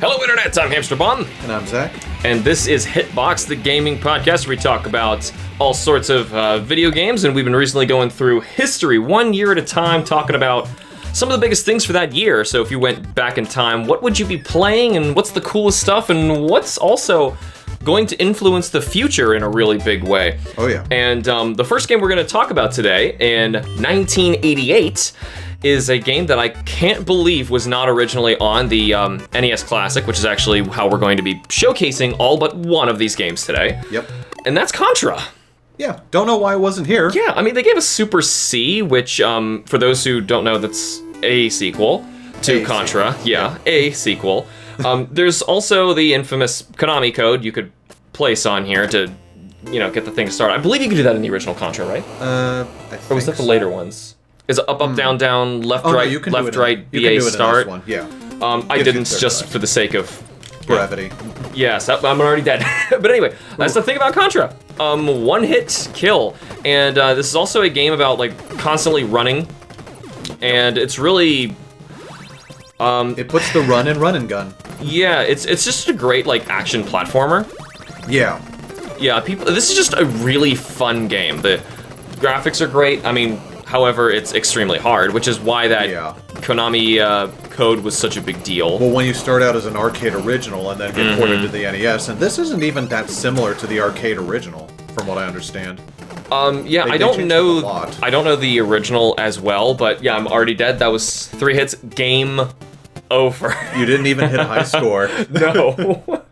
Hello, Internet! I'm HamsterBomb. And I'm Zach. And this is HITBOX, the gaming podcast where we talk about all sorts of video games. And we've been recently going through history, 1 year at a time, talking about some of the biggest things for that year. So if you went back in time, what would you be playing? And what's the coolest stuff? And what's also going to influence the future in a really big way? Oh, yeah. And the first game we're going to talk about today, in 1988, is a game that I can't believe was not originally on the NES Classic, which is actually how we're going to be showcasing all but one of these games today. Yep. And that's Contra. Yeah, don't know why it wasn't here. Yeah, I mean, they gave us Super C, which, for those who don't know, that's a sequel to Contra. Yeah, a sequel. There's also the infamous Konami code you could place on here to, you know, get the thing started. I believe you could do that in the original Contra, right? I think Or was that the later ones? Is it up, up, down, down, left, right, no, left, right, you BA can do it start? In this one. Yeah. I didn't just for the sake of brevity. Yes, I'm already dead. But anyway, that's the thing about Contra. One hit kill. And this is also a game about like constantly running. And it's really It puts the run and gun. yeah, it's just a great like action platformer. Yeah. Yeah, this is just a really fun game. The graphics are great. I mean, however, it's extremely hard, which is why that Konami code was such a big deal. Well, when you start out as an arcade original and then get ported to the NES, and this isn't even that similar to the arcade original, from what I understand. Yeah, I don't know the original as well, but yeah, I'm already dead. That was 3 hits, game over. You didn't even hit a high score. No.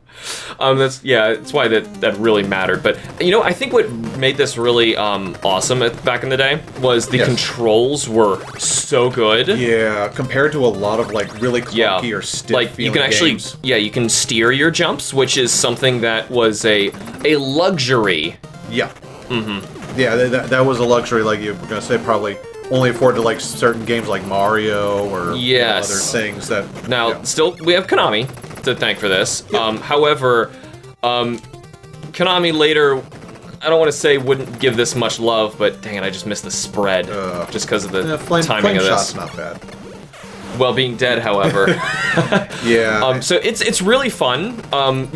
That's why that really mattered. But you know, I think what made this really awesome back in the day was the controls were so good. Yeah, compared to a lot of like really clunky or stiff like you can actually games. you can steer your jumps, which is something that was a luxury. Yeah. Yeah, that was a luxury. Like you were gonna say, probably only afford to like certain games like Mario or other things that. Now, still, we have Konami to thank for this. Yep. However, Konami later, I don't want to say wouldn't give this much love, but dang it, I just missed the spread just because of the timing of this. Shot's not bad. Well, being dead, however. Yeah. So it's really fun.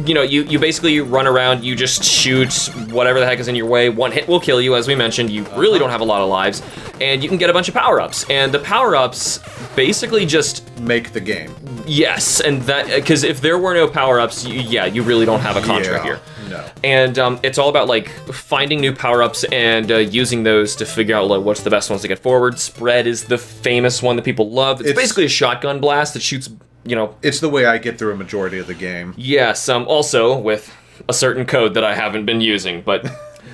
You know, you basically run around, you just shoot whatever the heck is in your way. One hit will kill you, as we mentioned. You really don't have a lot of lives, and you can get a bunch of power-ups. And the power-ups basically just make the game. Yes, and that because if there were no power-ups, you really don't have a Contra here. No. And it's all about like finding new power-ups and using those to figure out like, what's the best ones to get forward. Spread is the famous one that people love. It's basically a shotgun blast that shoots, you know. It's the way I get through a majority of the game. Yes, also with a certain code that I haven't been using, but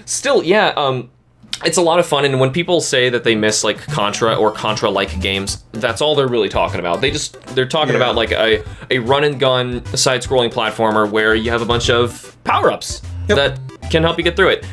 still, it's a lot of fun. And when people say that they miss like Contra or Contra-like games, that's all they're really talking about. They're talking about like a run and gun side-scrolling platformer where you have a bunch of power-ups that can help you get through it.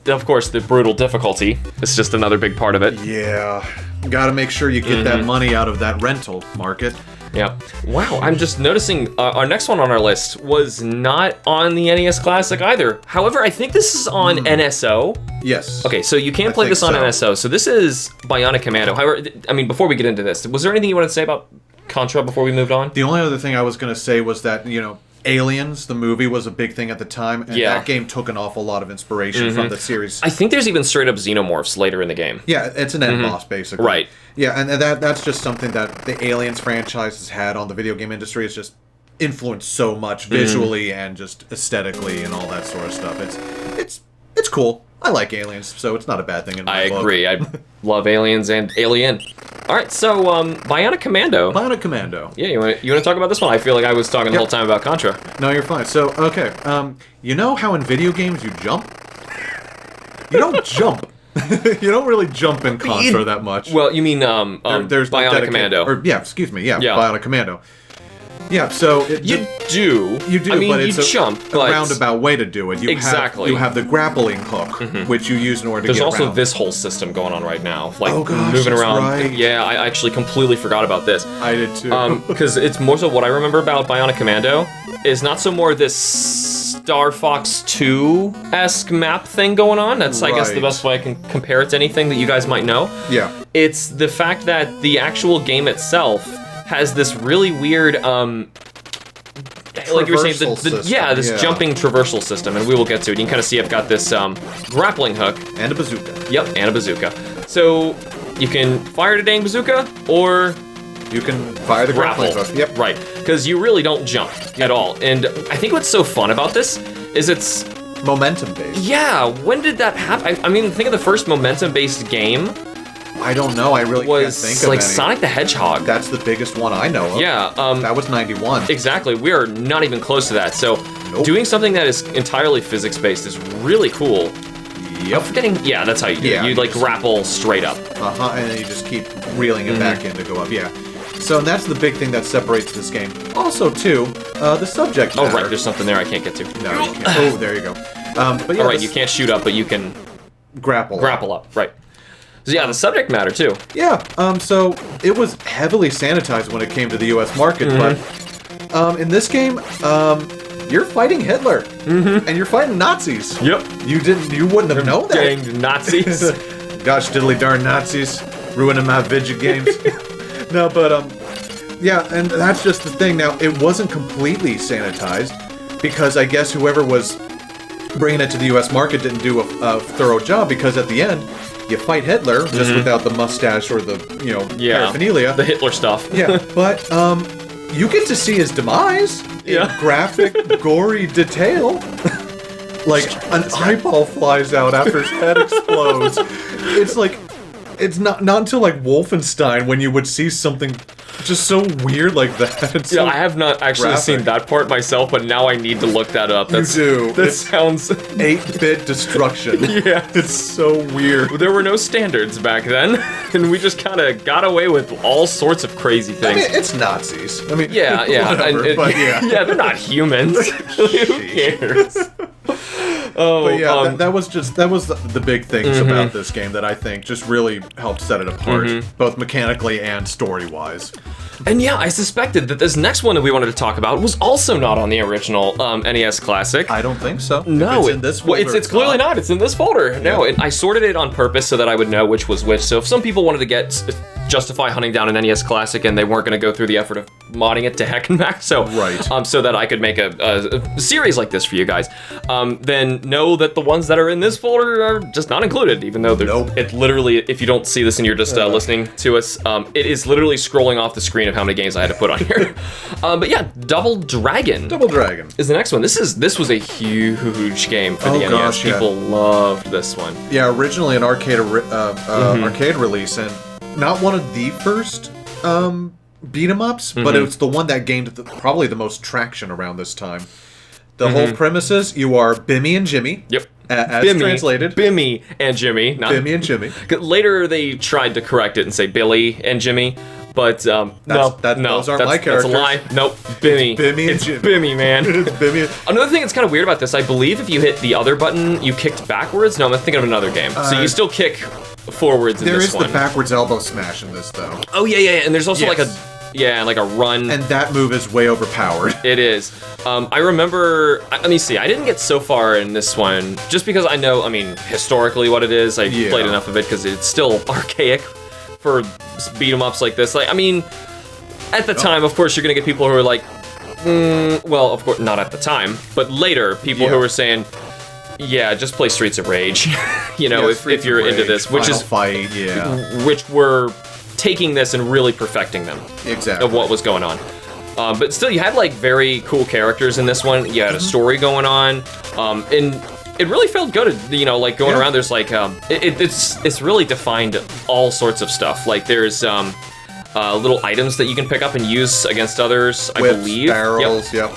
Of course, the brutal difficulty is just another big part of it. Yeah, gotta make sure you get that money out of that rental market. Yeah. Wow, I'm just noticing our next one on our list was not on the NES Classic either. However, I think this is on NSO. Yes. Okay, so you can play this on NSO. So this is Bionic Commando. However, I mean, before we get into this, was there anything you wanted to say about Contra before we moved on? The only other thing I was going to say was that, you know, Aliens, the movie, was a big thing at the time, and that game took an awful lot of inspiration from the series. I think there's even straight-up xenomorphs later in the game. Yeah, it's an end boss, basically. Right. Yeah, and that's just something that the Aliens franchise has had on the video game industry. It's just influenced so much visually and just aesthetically and all that sort of stuff. It's cool. I like Aliens, so it's not a bad thing in my book. I agree. I love Aliens and Alien. All right, so Bionic Commando. Bionic Commando. Yeah, you want to talk about this one? I feel like I was talking the whole time about Contra. No, you're fine. So, okay, you know how in video games you jump? You don't jump. You don't really jump in Contra that much. Well, you mean there's Bionic Commando. Bionic Commando. Yeah, so you do. I mean, but it's you jump, a roundabout way to do it. You exactly. You have the grappling hook, which you use in order to There's get around. There's also this whole system going on right now, like oh gosh, moving around. Right. Yeah, I actually completely forgot about this. I did too. Because it's more so what I remember about Bionic Commando is not so more this Star Fox 2-esque map thing going on. That's I guess the best way I can compare it to anything that you guys might know. Yeah. It's the fact that the actual game itself has this really weird like you were saying, traversal system, this jumping traversal system, and we will get to it. You can kind of see I've got this grappling hook. And a bazooka. Yep, and a bazooka. So you can fire the dang bazooka, or you can fire the grappling hook. Yep. Right, because you really don't jump at all. And I think what's so fun about this is it's momentum-based. Yeah, when did that happen? I mean, think of the first momentum-based game. I don't know. I really can't think of like any. Sonic the Hedgehog. That's the biggest one I know of. Yeah. That was 91. Exactly. We are not even close to that. So doing something that is entirely physics-based is really cool. Yep. Yeah, that's how you do it. You like grapple straight up. And then you just keep reeling it back in to go up. Yeah. So that's the big thing that separates this game. Also, too, the subject matter. Oh, right. There's something there I can't get to. No, you can't. Oh, there you go. But yeah, all right, you can't shoot up, but you can grapple up. Right. So yeah, the subject matter too. Yeah. So it was heavily sanitized when it came to the U.S. market, but in this game, you're fighting Hitler, and you're fighting Nazis. Yep. You wouldn't have known that. Dang Nazis. Gosh, diddly darn Nazis, ruining my video games. No, but yeah, and that's just the thing. Now, it wasn't completely sanitized because I guess whoever was bringing it to the U.S. market didn't do a thorough job, because at the end, you fight Hitler just without the mustache or the paraphernalia, the Hitler stuff. Yeah, but you get to see his demise in graphic, gory detail. Like an eyeball flies out after his head explodes. It's like. It's not until like Wolfenstein when you would see something just so weird like that. It's I have not actually seen that part myself, but now I need to look that up. You do. That sounds 8-bit destruction. Yeah, it's so weird. There were no standards back then, and we just kind of got away with all sorts of crazy things. I mean, it's Nazis. I mean, whatever, but yeah, they're not humans. Who cares? Oh, but yeah, that was the big things about this game that I think just really helped set it apart, both mechanically and story-wise. And yeah, I suspected that this next one that we wanted to talk about was also not on the original NES Classic. I don't think so. No, it's in this folder. It's clearly not. It's in this folder. Yeah. No, and I sorted it on purpose so that I would know which was which. So if some people wanted to justify hunting down an NES Classic and they weren't going to go through the effort of modding it to heck and back, so that I could make a series like this for you guys, then know that the ones that are in this folder are just not included, even though it literally, if you don't see this and you're just listening to us, it is literally scrolling off the screen of how many games I had to put on here. But yeah, Double Dragon is the next one. This was a huge game for the NES. Gosh, People loved this one. Yeah, originally an arcade release, and not one of the first beat 'em ups, but it was the one that gained probably the most traction around this time. The whole premise is you are Bimmy and Jimmy. Yep. As translated. Bimmy and Jimmy. Not Bimmy and Jimmy. Later they tried to correct it and say Billy and Jimmy, but those aren't my characters. That's a lie. Nope. Bimmy. Bimmy and Jimmy. Bimmy, man. Bimmy. Another thing that's kind of weird about this, I believe if you hit the other button, you kicked backwards. No, I'm thinking of another game. So you still kick forwards in this one. There is the backwards elbow smash in this, though. Oh, yeah. And there's also like a run. And that move is way overpowered. It is. I remember, let me see, I didn't get so far in this one, just because I know, historically what it is. I played enough of it because it's still archaic for beat 'em ups like this. At the time, of course, you're going to get people who are like, well, of course, not at the time, but later, people who were saying, yeah, just play Streets of Rage, if you're into this, which were taking this and really perfecting them. Exactly. Of what was going on. But still, you had very cool characters in this one. You had a story going on, and it really felt good. Going around. There's it's really defined all sorts of stuff. There's little items that you can pick up and use against others. Whips, I believe. Barrels. Yep.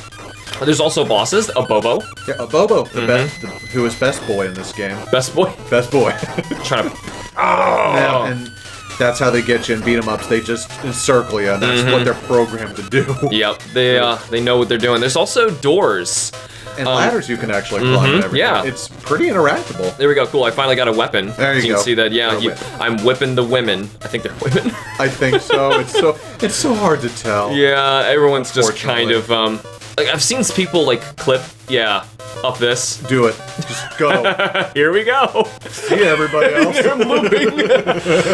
There's also bosses. A Bobo. Yeah, a Bobo, who is best boy in this game. Best boy. Best boy. Trying to. And that's how they get you in beat 'em ups. They just encircle you, and that's what they're programmed to do. Yep, they know what they're doing. There's also doors. And ladders you can actually climb and everything. Yeah. It's pretty interactable. There we go, cool. I finally got a weapon. There you go. You can see that, I'm whipping the women. I think they're women. I think so. It's so hard to tell. Yeah, everyone's just kind of, like I've seen people like clip, up this. Do it. Just go. Here we go. See you, everybody else. I'm looping.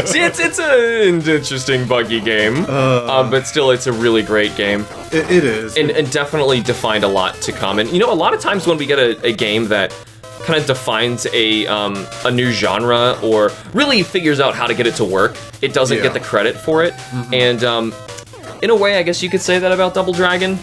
See, it's an interesting, buggy game, but still, it's a really great game. It is. And definitely defined a lot to come. And a lot of times when we get a game that kind of defines a new genre or really figures out how to get it to work, it doesn't get the credit for it. And in a way, I guess you could say that about Double Dragon.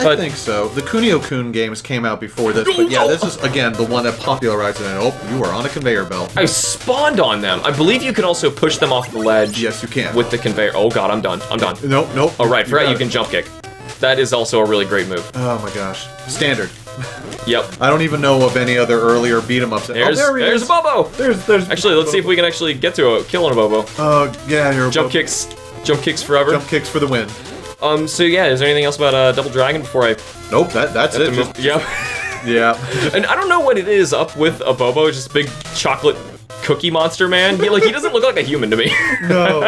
I think so. The Kunio-kun games came out before this, but this is, again, the one that popularized it. And you are on a conveyor belt. I spawned on them. I believe you can also push them off the ledge. Yes, you can. With the conveyor. Oh god, I'm done. Nope. Oh right, forgot you can jump kick. That is also a really great move. Oh my gosh. Standard. Yep. I don't even know of any other earlier beat-em-ups. There's a Bobo! There's actually, let's see if we can actually get to a kill on a Bobo. Yeah, here. Jump kicks forever. Jump kicks for the win. So yeah, is there anything else about Double Dragon before I... Nope, that's it. Yeah. Yeah. And I don't know what it is up with a Bobo, just a big chocolate cookie monster man. He doesn't look like a human to me. No.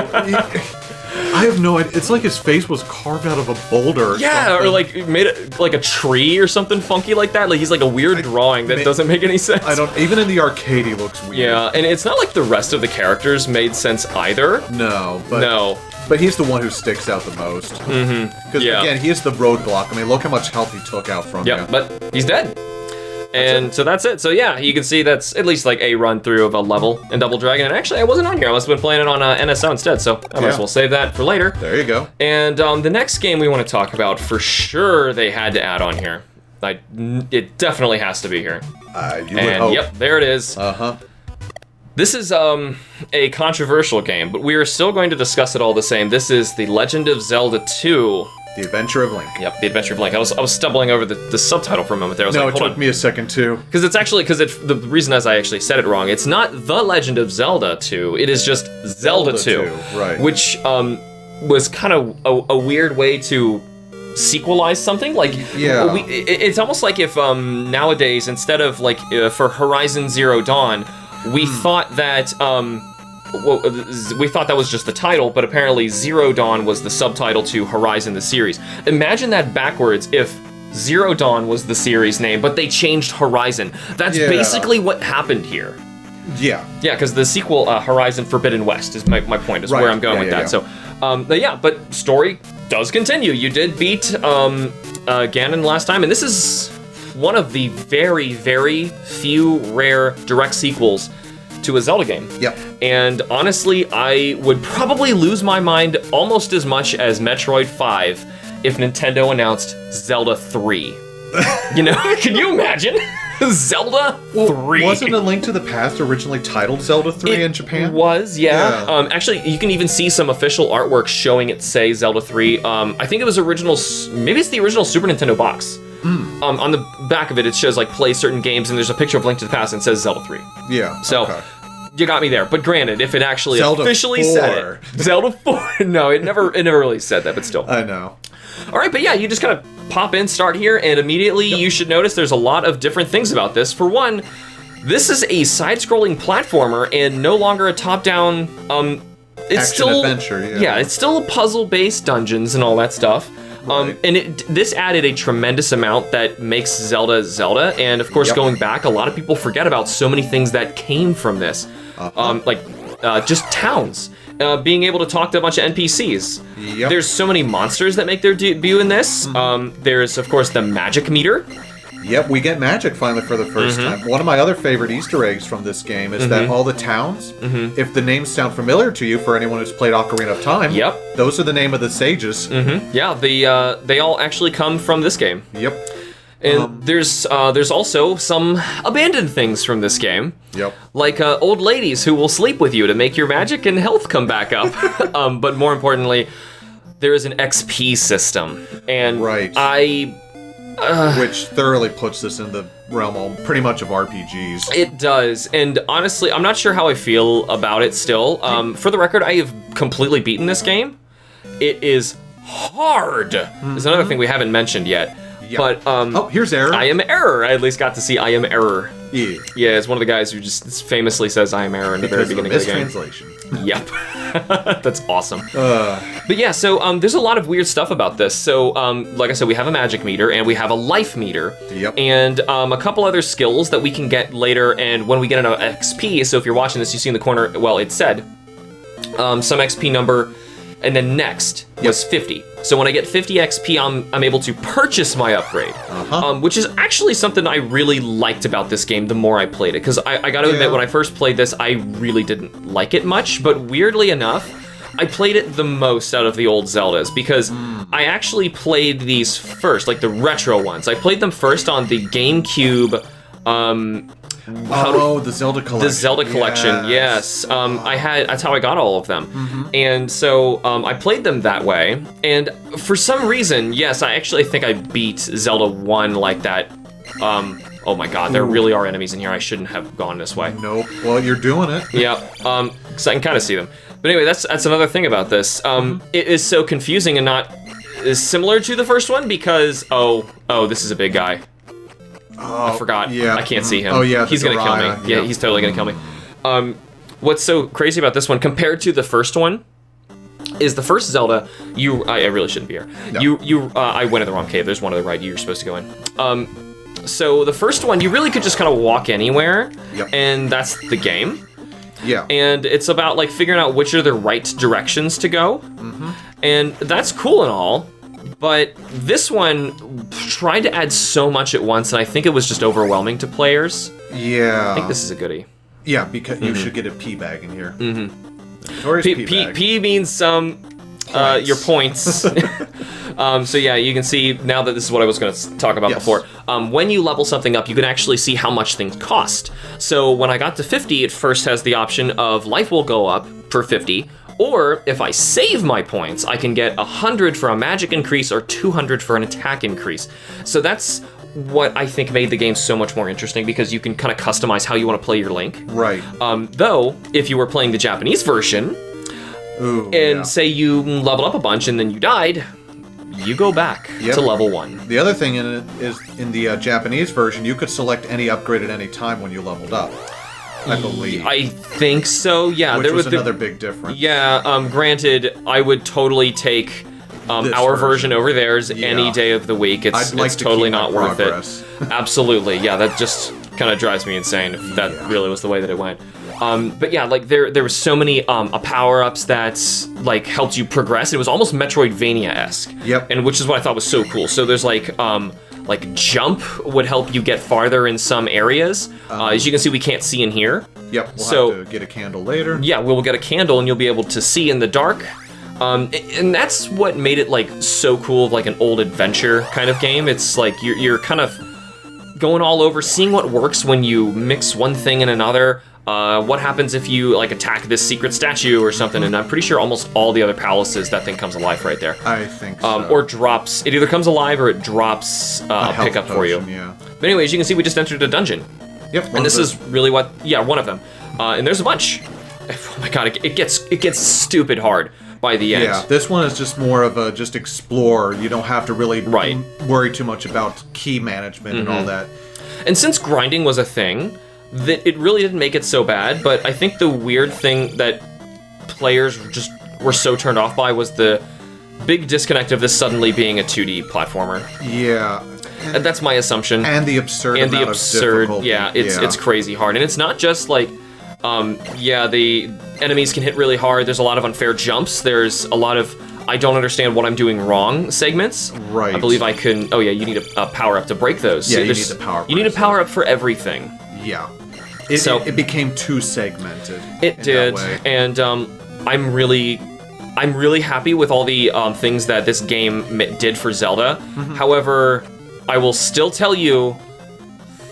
I have no idea. It's like his face was carved out of a boulder. Or like made it like a tree or something funky like that. Like he's like a weird drawing that doesn't make any sense. Even in the arcade he looks weird. Yeah, and it's not like the rest of the characters made sense either. No. But he's the one who sticks out the most. Because again, he is the roadblock. I mean, look how much health he took out from you. Yeah, but he's dead. And so that's it. So yeah, you can see that's at least like a run through of a level in Double Dragon. And actually, I wasn't on here. I must have been playing it on NSO instead. So I might as well save that for later. There you go. And the next game we want to talk about, for sure, they had to add on here. It definitely has to be here. You would hope. Yep, there it is. This is a controversial game, but we are still going to discuss it all the same. This is The Legend of Zelda 2. The Adventure of Link. Yep, The Adventure of Link. I was stumbling over the subtitle for a moment there. I was it took me a second too. Because the reason is I actually said it wrong. It's not The Legend of Zelda 2. It is just Zelda 2. Right. Which was kind of a weird way to sequelize something. Like, it's almost like if nowadays, instead of like for Horizon Zero Dawn, we thought that we thought that was just the title, but apparently Zero Dawn was the subtitle to Horizon the series. Imagine that backwards if Zero Dawn was the series name, but they changed Horizon. That's basically what happened here. Yeah. Yeah, because the sequel, Horizon Forbidden West, is my point, is where I'm going with that. So, but story does continue. You did beat Ganon last time, and this is one of the very, very few rare direct sequels to a Zelda game. Yep. And honestly, I would probably lose my mind almost as much as Metroid 5 if Nintendo announced Zelda 3. Can you imagine? Zelda 3. Wasn't A Link to the Past originally titled Zelda 3 in Japan? It was, yeah. Actually, you can even see some official artwork showing it say Zelda 3. I think it was maybe it's the original Super Nintendo box. On the back of it, it shows like play certain games, and there's a picture of Link to the Past and it says Zelda 3. Yeah. So you got me there. But granted, if it actually Zelda officially 4. said it, Zelda 4. No, it never really said that, but still. I know. All right, but yeah, you just kind of pop in, start here, and immediately you should notice there's a lot of different things about this. For one, this is a side-scrolling platformer and no longer a top-down. It's still adventure. Yeah, it's still puzzle-based dungeons and all that stuff. Right. And this added a tremendous amount that makes Zelda Zelda, and of course, going back, a lot of people forget about so many things that came from this, just towns, being able to talk to a bunch of NPCs. Yep. There's so many monsters that make their debut in this. There's of course the magic meter. Yep, we get magic finally for the first time. One of my other favorite Easter eggs from this game is that all the towns, if the names sound familiar to you for anyone who's played Ocarina of Time, those are the name of the sages. Yeah, they all actually come from this game. Yep. And there's also some abandoned things from this game. Yep. Like old ladies who will sleep with you to make your magic and health come back up. But more importantly, there is an XP system. And which thoroughly puts this in the realm of pretty much of RPGs. It does, and honestly, I'm not sure how I feel about it still. For the record, I have completely beaten this game. It is hard. There's another thing we haven't mentioned yet. Yep. But here's Error. I am Error. I at least got to see I am Error. Yeah. Yeah, it's one of the guys who just famously says I am Error in the very beginning of the game. Mistranslation. Yep. That's awesome. But yeah, so there's a lot of weird stuff about this. So like I said, we have a magic meter and we have a life meter. Yep. And a couple other skills that we can get later. And when we get an XP, so if you're watching this, you see in the corner, well, it said some XP number, and then next was 50. So when I get 50 XP, I'm able to purchase my upgrade, which is actually something I really liked about this game the more I played it. Because I got to admit, when I first played this, I really didn't like it much. But weirdly enough, I played it the most out of the old Zeldas because I actually played these first, like the retro ones. I played them first on the GameCube. The Zelda collection. The Zelda collection, yes. That's how I got all of them. And so I played them that way. And for some reason, yes, I actually think I beat Zelda 1 like that. Oh my god, there really are enemies in here. I shouldn't have gone this way. Nope. Well, you're doing it. Yeah, because I can kind of see them. But anyway, that's another thing about this. It is so confusing and not similar to the first one because, oh, this is a big guy. I forgot. Yeah. I can't see him. Oh, yeah. He's going to kill me. Yeah, he's totally going to kill me. What's so crazy about this one, compared to the first one, is the first Zelda, I really shouldn't be here. No. I went in the wrong cave. There's one to the right you're supposed to go in. So the first one, you really could just kind of walk anywhere, and that's the game. Yeah. And it's about, like, figuring out which are the right directions to go. And that's cool and all. But this one tried to add so much at once, and I think it was just overwhelming to players. Yeah. I think this is a goodie. Yeah, because you should get a P bag in here. P means your points. So yeah, you can see now that this is what I was going to talk about before. When you level something up, you can actually see how much things cost. So when I got to 50, it first has the option of life will go up for 50. Or, if I save my points, I can get 100 for a magic increase or 200 for an attack increase. So that's what I think made the game so much more interesting, because you can kind of customize how you want to play your Link. Right. Though, if you were playing the Japanese version, say you leveled up a bunch and then you died, you go back to level 1. The other thing in it is, in the Japanese version, you could select any upgrade at any time when you leveled up. I believe. I think so, yeah. Which was another big difference. Yeah, granted, I would totally take our version over theirs any day of the week. It's totally not worth it. Absolutely, yeah, that just kind of drives me insane if that really was the way that it went. But yeah, like there were so many power-ups that like helped you progress. It was almost Metroidvania-esque. Yep. And which is what I thought was so cool. So there's like jump would help you get farther in some areas. As you can see, we can't see in here. Yep, we'll have to get a candle later. Yeah, we'll get a candle and you'll be able to see in the dark. And that's what made it like so cool, of like an old adventure kind of game. It's like you're kind of going all over, seeing what works when you mix one thing and another. What happens if you like attack this secret statue or something? And I'm pretty sure almost all the other palaces, that thing comes alive right there. I think so. Or drops. It either comes alive or it drops a pickup for you. Yeah. But anyways, you can see we just entered a dungeon. Yep. And this is really what, one of them. And there's a bunch. Oh my god, it gets stupid hard by the end. Yeah, this one is just more of a just explore. You don't have to really worry too much about key management and all that. And since grinding was a thing, that it really didn't make it so bad, but I think the weird thing that players just were so turned off by was the big disconnect of this suddenly being a 2D platformer. Yeah. And that's my assumption. And the absurd amount of difficulty. Yeah, it's crazy hard. And it's not just like, the enemies can hit really hard. There's a lot of unfair jumps. There's a lot of I don't understand what I'm doing wrong segments. Right. I believe I can, you need a power-up to break those. Yeah, you need the power-up. You need a power-up for everything. Yeah. It became too segmented. It did, and I'm really happy with all the things that this game did for Zelda. However, I will still tell you,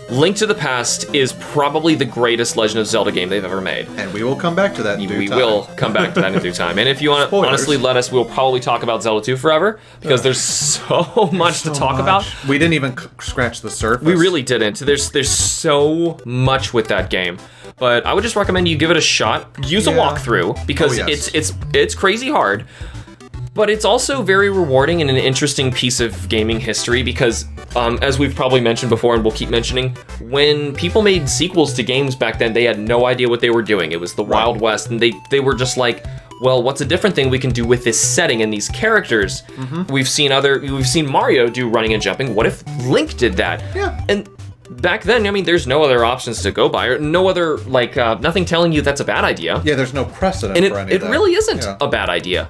Link to the Past is probably the greatest Legend of Zelda game they've ever made. And we will come back to that in due time. We will come back to that in due time. And if you want to honestly let us, we'll probably talk about Zelda 2 forever, because there's so much to talk about. We didn't even scratch the surface. We really didn't. There's so much with that game. But I would just recommend you give it a shot. Use a walkthrough, because it's crazy hard. But it's also very rewarding and an interesting piece of gaming history because, as we've probably mentioned before and we'll keep mentioning, when people made sequels to games back then, they had no idea what they were doing. It was the Wild West, and they were just like, well, what's a different thing we can do with this setting and these characters? We've seen Mario do running and jumping. What if Link did that? Yeah. And back then, I mean, there's no other options to go by, or no other, like, nothing telling you that's a bad idea. Yeah, there's no precedent and for any of it that. really isn't a bad idea.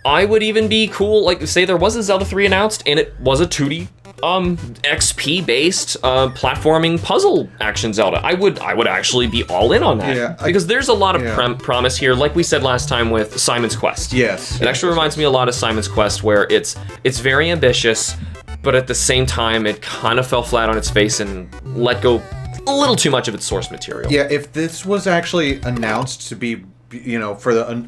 I would even be cool, like, say there was a Zelda 3 announced, and it was a 2D, XP-based, platforming puzzle action Zelda. I would actually be all in on that. Yeah, because there's a lot of promise here, like we said last time with Simon's Quest. Yes. It actually reminds me a lot of Simon's Quest, where it's very ambitious, but at the same time, it kind of fell flat on its face and let go a little too much of its source material. Yeah, if this was actually announced to be, you know,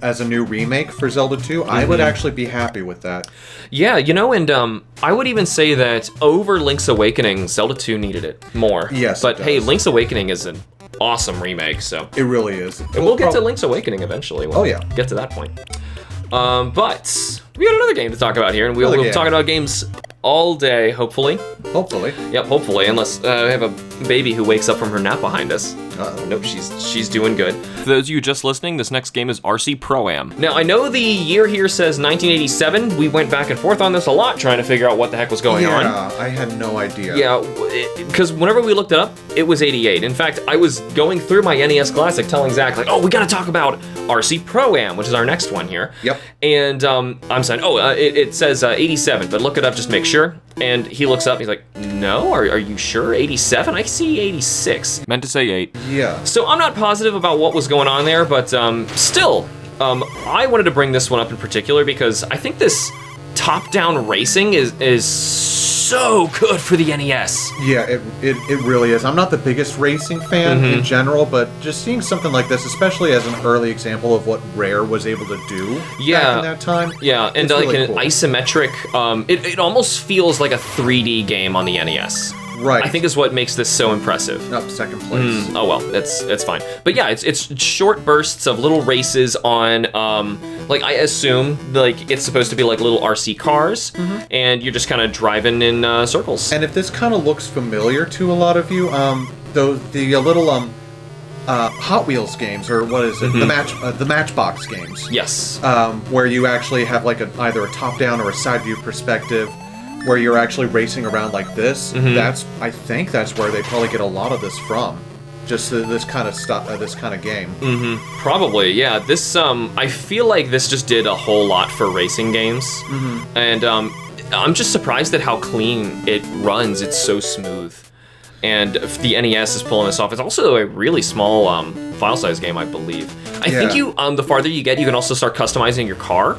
as a new remake for Zelda 2, I would actually be happy with that. Yeah, you know, and I would even say that over Link's Awakening, Zelda 2 needed it more. Yes, but it hey, does. Link's Awakening is an awesome remake, so. It really is. And we'll get to Link's Awakening eventually. When we get to that point. But we got another game to talk about here, and we'll be talking about games all day, hopefully. Hopefully. Yep, hopefully, unless we have a baby who wakes up from her nap behind us. Nope, she's doing good. For those of you just listening, this next game is RC Pro-Am. Now, I know the year here says 1987. We went back and forth on this a lot, trying to figure out what the heck was going on. Yeah, I had no idea. Yeah, because whenever we looked it up, it was 88. In fact, I was going through my NES Classic telling Zach, like, oh, we gotta talk about RC Pro-Am, which is our next one here. Yep. And I'm saying, it says 87, but look it up, just make sure. And he looks up, he's like, no, are you sure? 87? I see 86. Meant to say 8. Yeah. So I'm not positive about what was going on there, but still, I wanted to bring this one up in particular because I think this top-down racing is so good for the NES. Yeah, it really is. I'm not the biggest racing fan in general, but just seeing something like this, especially as an early example of what Rare was able to do back in that time. Yeah, and like really an isometric, it almost feels like a 3D game on the NES. Right. I think is what makes this so impressive. Up second place. Oh well, it's fine. But yeah, it's short bursts of little races on, like I assume like it's supposed to be like little RC cars, and you're just kind of driving in circles. And if this kind of looks familiar to a lot of you, the little Hot Wheels games, or what is it? The Matchbox games. Yes. Where you actually have like either a top-down or a side-view perspective, where you're actually racing around like this. I think that's where they probably get a lot of this from. Just this kind of stuff, this kind of game. Probably, yeah. This, I feel like this just did a whole lot for racing games, and I'm just surprised at how clean it runs. It's so smooth, and if the NES is pulling this off. It's also a really small file size game, I believe. I think you, the farther you get, you can also start customizing your car.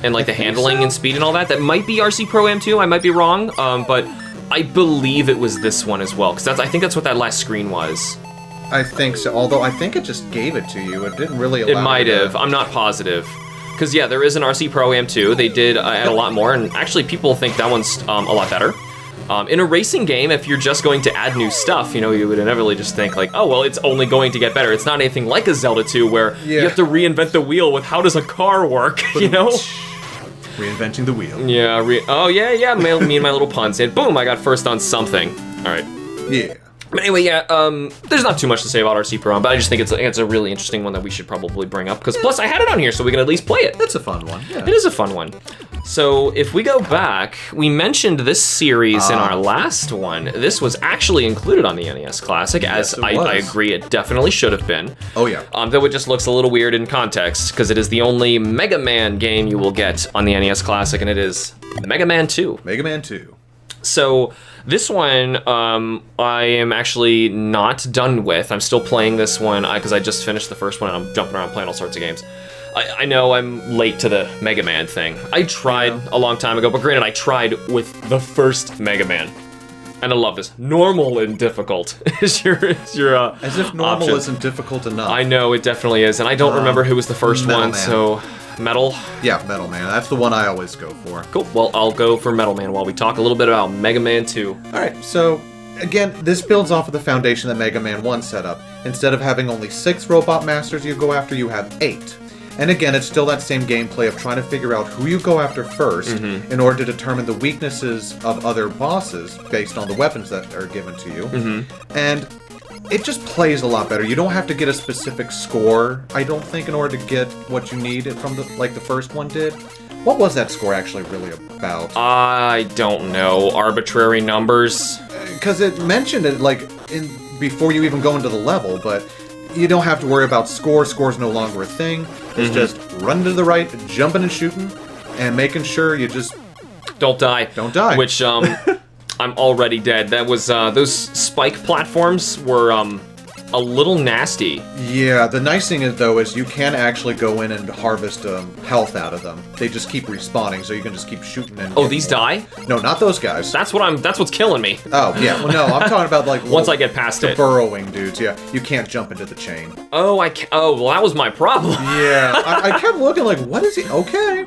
And like the handling and speed and all that. That might be RC Pro-Am 2, I might be wrong, but I believe it was this one as well, because I think that's what that last screen was. I think so, although I think it just gave it to you. It didn't really allow It might have, I'm not positive. Because yeah, there is an RC Pro-Am 2, they did add a lot more, and actually people think that one's a lot better. In a racing game, if you're just going to add new stuff, you know, you would inevitably just think like, oh, well, it's only going to get better. It's not anything like a Zelda 2 where you have to reinvent the wheel with how does a car work, you know? Reinventing the wheel. Yeah, me and my little puns. And boom, I got first on something. All right. Yeah. But anyway, yeah, there's not too much to say about RC Pro, but I just think it's a really interesting one that we should probably bring up, because plus I had it on here, so we can at least play it. It's a fun one. Yeah. It is a fun one. So if we go back, we mentioned this series in our last one. This was actually included on the NES Classic, as I agree it definitely should have been. Oh yeah. Though it just looks a little weird in context, because it is the only Mega Man game you will get on the NES Classic, and it is Mega Man 2. Mega Man 2. So this one, I am actually not done with. I'm still playing this one because I just finished the first one and I'm jumping around playing all sorts of games. I know I'm late to the Mega Man thing. I tried a long time ago, but granted, I tried with the first Mega Man. And I love this. Normal and difficult is your As if normal option. isn't difficult enough. I know, it definitely is. And I don't remember who was the first one, so... Metal? Yeah, Metal Man. That's the one I always go for. Cool. Well, I'll go for Metal Man while we talk a little bit about Mega Man 2. Alright, so, again, this builds off of the foundation that Mega Man 1 set up. Instead of having only 6 Robot Masters you go after, you have 8. And again, it's still that same gameplay of trying to figure out who you go after first in order to determine the weaknesses of other bosses based on the weapons that are given to you. And it just plays a lot better. You don't have to get a specific score, I don't think, in order to get what you need from like the first one did. What was that score actually really about? I don't know. Arbitrary numbers? Because it mentioned it like before you even go into the level, but you don't have to worry about score. Score's no longer a thing. It's just running to the right, jumping and shooting, and making sure you just don't die. Don't die. Which I'm already dead. That was those spike platforms were a little nasty. Yeah, the nice thing is though is you can actually go in and harvest health out of them. They just keep respawning, so you can just keep shooting and. Oh, these die? No, not those guys. That's what's killing me. Oh yeah, well no, I'm talking about like once I get past the it. burrowing dudes. Yeah, you can't jump into the chain. Oh, well, that was my problem. Yeah, I kept looking like, what is he? Okay.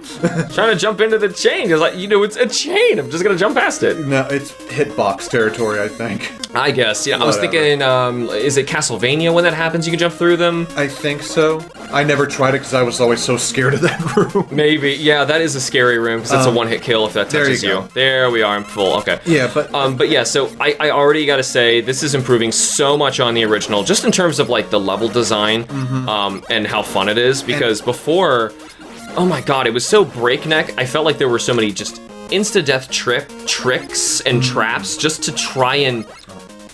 Trying to jump into the chain because it's a chain. I'm just gonna jump past it. No, it's hitbox territory, I think. I guess. Yeah, I was thinking, is it Castlevania when that happens? You can jump through them. I think so. I never tried it because I was always so scared of that room. Maybe. Yeah, that is a scary room because it's a one-hit kill if that touches you. There we are. I'm full. Okay. Yeah, but yeah. So I already got to say this is improving so much on the original, just in terms of like the level design, and how fun it is. Because before, oh my god, it was so breakneck. I felt like there were so many just insta-death tricks and traps just to try and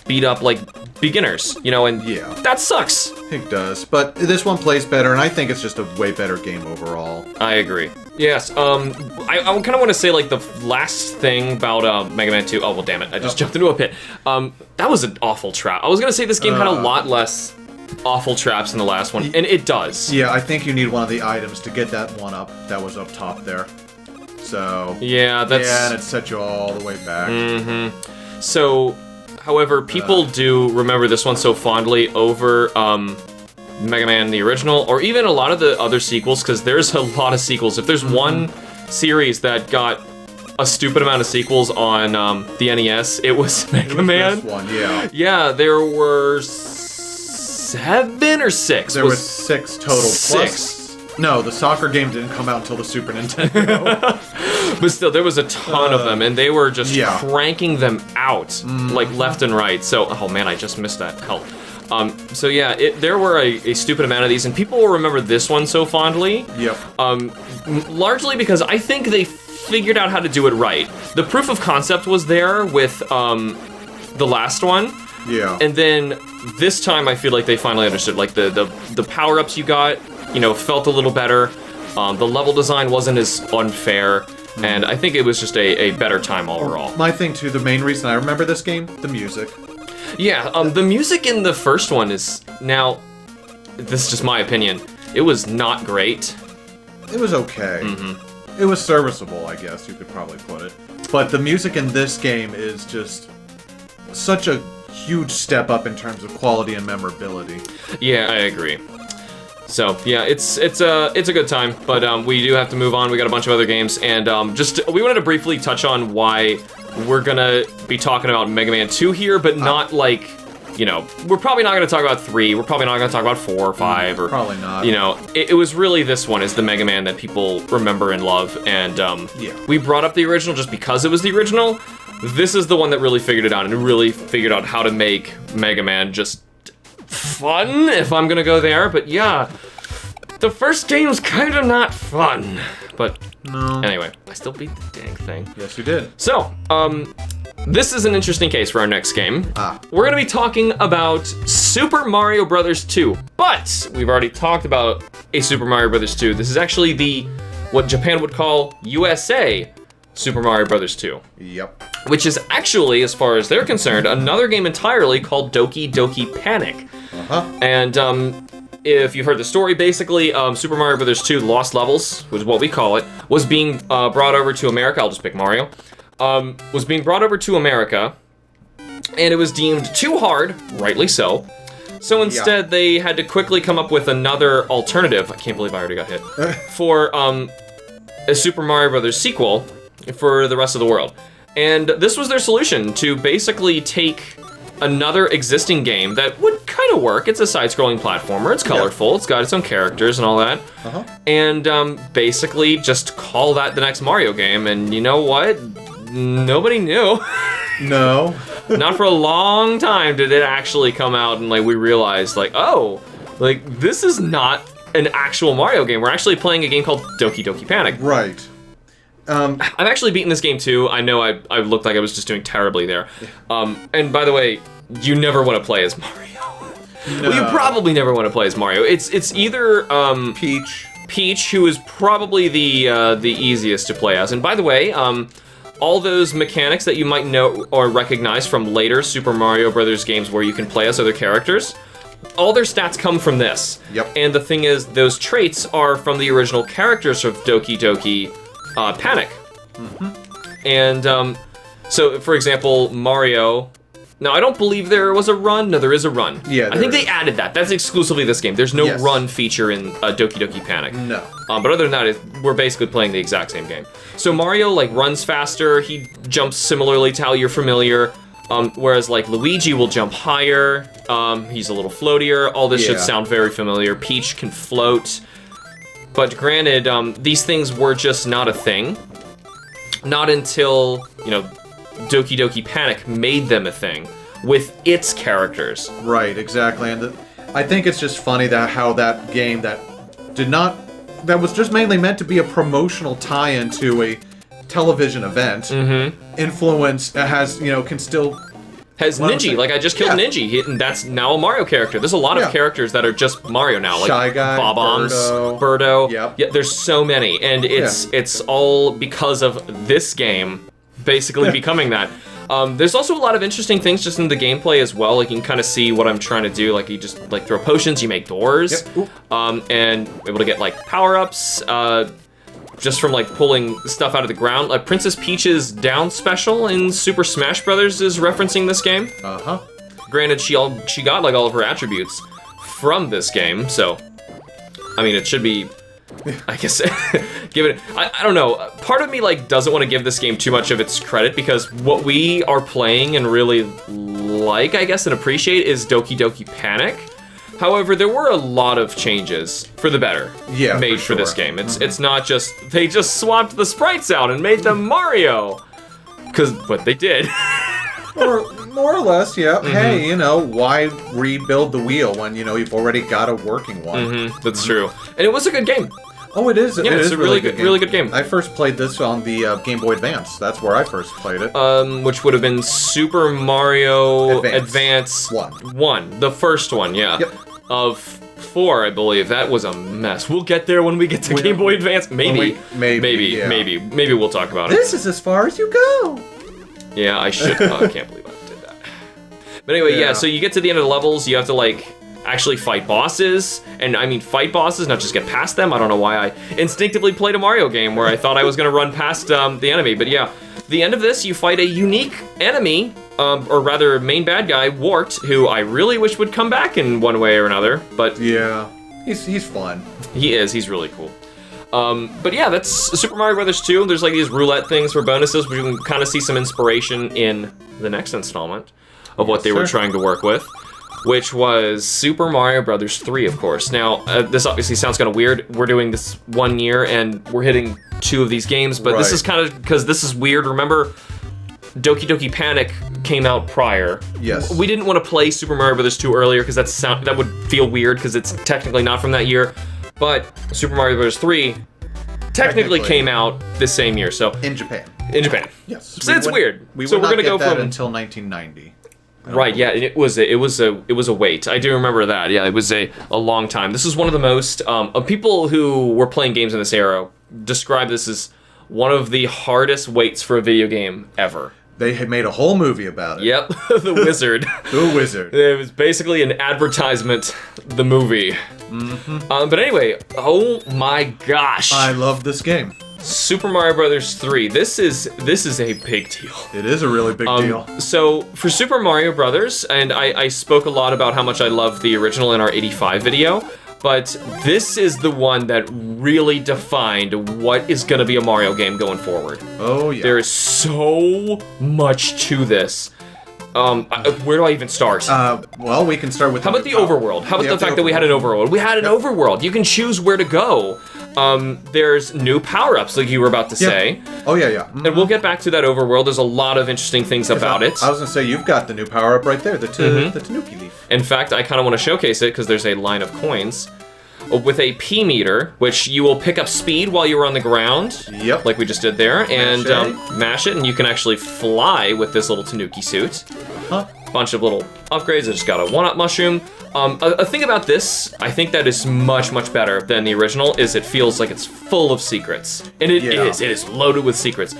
beat up like beginners, and yeah, that sucks. It does, but this one plays better, and I think it's just a way better game overall. I agree. Yes, I kind of want to say like the last thing about Mega Man 2. Oh well, damn it! I just jumped into a pit. That was an awful trap. I was gonna say this game had a lot less awful traps than the last one, and it does. Yeah, I think you need one of the items to get that one up. That was up top there. So yeah, that's and it set you all the way back. So. However, people do remember this one so fondly over Mega Man the original, or even a lot of the other sequels, because there's a lot of sequels. If there's one series that got a stupid amount of sequels on the NES, it was Mega Man. This one, yeah. Yeah, there were 7 or 6. There was 6 total. 6. No, the soccer game didn't come out until the Super Nintendo. But still, there was a ton of them, and they were just cranking them out, like left and right. So, oh man, I just missed that. Help. So yeah, there were a stupid amount of these, and people will remember this one so fondly. Yep. Largely because I think they figured out how to do it right. The proof of concept was there with the last one. Yeah. And then this time, I feel like they finally understood. Like the power-ups you got, felt a little better. The level design wasn't as unfair, and I think it was just a better time overall. My thing too, the main reason I remember this game, the music. Yeah, the music in the first one is, now, this is just my opinion, it was not great. It was okay. It was serviceable, I guess you could probably put it. But the music in this game is just such a huge step up in terms of quality and memorability. Yeah, I agree. So yeah, it's a good time, but we do have to move on. We got a bunch of other games, and we wanted to briefly touch on why we're gonna be talking about Mega Man 2 here, but not like, we're probably not gonna talk about 3. We're probably not gonna talk about 4 or 5, or probably not. It was really this one is the Mega Man that people remember and love, and we brought up the original just because it was the original. This is the one that really figured it out and really figured out how to make Mega Man just fun, if I'm gonna go there. But yeah, the first game's kind of not fun. But anyway, I still beat the dang thing. Yes, you did. So, this is an interesting case for our next game. We're gonna be talking about Super Mario Bros. 2, but we've already talked about a Super Mario Bros. 2. This is actually what Japan would call USA Super Mario Bros. 2. Yep. Which is actually, as far as they're concerned, another game entirely called Doki Doki Panic. And if you've heard the story, basically, Super Mario Bros. 2 Lost Levels, which is what we call it, was being brought over to America. I'll just pick Mario. Was being brought over to America, and it was deemed too hard, rightly so. So instead, they had to quickly come up with another alternative. I can't believe I already got hit. For a Super Mario Bros. Sequel for the rest of the world. And this was their solution, to basically take another existing game that would kind of work. It's a side-scrolling platformer. It's colorful. It's got its own characters and all that. And basically just call that the next Mario game. And you know what? Nobody knew. No. Not for a long time did it actually come out and like we realized like, oh, like this is not an actual Mario game. We're actually playing a game called Doki Doki Panic. Right. I've actually beaten this game too. I know I looked like I was just doing terribly there. And by the way, you never want to play as Mario. No. Well, you probably never want to play as Mario. It's either Peach, who is probably the easiest to play as. And by the way, all those mechanics that you might know or recognize from later Super Mario Brothers games where you can play as other characters, all their stats come from this. Yep. And the thing is, those traits are from the original characters of Doki Doki Panic. And so, for example, Mario. Now, I don't believe there was a run. No, there is a run. Yeah, I think they added that. That's exclusively this game. There's no run feature in Doki Doki Panic. No. But other than that, we're basically playing the exact same game. So Mario like runs faster. He jumps similarly to how you're familiar. Whereas like Luigi will jump higher. He's a little floatier. All this should sound very familiar. Peach can float. But granted, these things were just not a thing. Not until, you know, Doki Doki Panic made them a thing with its characters. Right, exactly. And I think it's just funny that how that game that was just mainly meant to be a promotional tie-in to a television event, can still has Ninja. Like I just killed Ninja, and that's now a Mario character. There's a lot of characters that are just Mario now, like Shy Guy, Bob-ombs, Birdo. Yep. Yeah, there's so many, and it's all because of this game basically becoming that. There's also a lot of interesting things just in the gameplay as well. Like you can kind of see what I'm trying to do. Like you just like throw potions, you make doors, and able to get like power-ups. Just from like pulling stuff out of the ground. Like Princess Peach's down special in Super Smash Brothers is referencing this game. Granted, she got like all of her attributes from this game, so I mean it should be, I guess, give it. I don't know. Part of me like doesn't want to give this game too much of its credit because what we are playing and really like, I guess, and appreciate is Doki Doki Panic. However, there were a lot of changes for the better made for this game. It's not just, they just swapped the sprites out and made them Mario. Because what they did. or more or less, Hey, you know, why rebuild the wheel when, you know, you've already got a working one? That's true. And it was a good game. Oh, it is. Yeah, it's a really good game. I first played this on the Game Boy Advance. That's where I first played it. Which would have been Super Mario Advance 1. The first one, Yep. Of 4, I believe. That was a mess. We'll get there when we get to Game Boy Advance. Maybe we'll talk about it. This is as far as you go. Yeah, I should. I can't believe I did that. But anyway, so you get to the end of the levels, you have to like actually fight bosses, and I mean fight bosses, not just get past them. I don't know why I instinctively played a Mario game where I thought I was gonna run past the enemy, but the end of this, you fight a unique enemy, or rather main bad guy, Wart, who I really wish would come back in one way or another, but he's fun. He is. He's really cool. But yeah, that's Super Mario Brothers 2. There's like these roulette things for bonuses, which you can kind of see some inspiration in the next installment of what they were trying to work with, which was Super Mario Brothers 3, of course. Now, this obviously sounds kind of weird. We're doing this 1 year, and we're hitting 2 of these games, but this is kind of, because this is weird. Remember, Doki Doki Panic came out prior. Yes. We didn't want to play Super Mario Brothers 2 earlier, because that would feel weird, because it's technically not from that year. But Super Mario Bros. 3 technically came out the same year, so in Japan. Yes. So it's weird. So we're gonna go from until 1990. Right. Yeah. It was a wait. I do remember that. Yeah. It was a long time. This is one of the most of people who were playing games in this era describe this as one of the hardest waits for a video game ever. They had made a whole movie about it. Yep, The Wizard. The Wizard. It was basically an advertisement, the movie. But anyway, oh my gosh. I love this game. Super Mario Brothers 3. This is a big deal. It is a really big deal. So for Super Mario Brothers, and I spoke a lot about how much I love the original in our 85 video, but this is the one that really defined what is going to be a Mario game going forward. Oh, yeah. There is so much to this. Where do I even start? Well, we can start with... How about the overworld? How about the fact that we had an overworld? We had an overworld. You can choose where to go. There's new power-ups, like you were about to say. Oh, yeah, yeah. Mm-hmm. And we'll get back to that overworld. There's a lot of interesting things about it. I was going to say, you've got the new power-up right there, the Tanuki leaf. In fact, I kind of want to showcase it because there's a line of coins with a P meter, which you will pick up speed while you're on the ground. Yep. Like we just did there. And mash it, and you can actually fly with this little Tanuki suit. Huh. Bunch of little upgrades. I just got a 1-up mushroom. A thing about this, I think that is much, much better than the original, is it feels like it's full of secrets. And it is. It is loaded with secrets.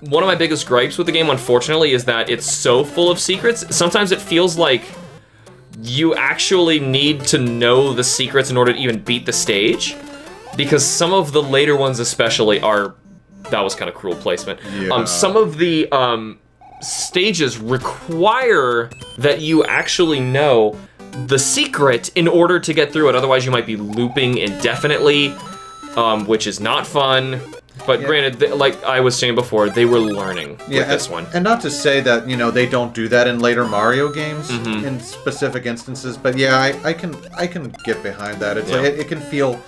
One of my biggest gripes with the game, unfortunately, is that it's so full of secrets. Sometimes it feels like you actually need to know the secrets in order to even beat the stage. Because some of the later ones especially are... That was kind of cruel placement. Yeah. Some of the stages require that you actually know the secret in order to get through it. Otherwise, you might be looping indefinitely, which is not fun. But granted, like I was saying before, they were learning with this one. And not to say that, they don't do that in later Mario games in specific instances, but yeah, I can get behind that. It's like it can feel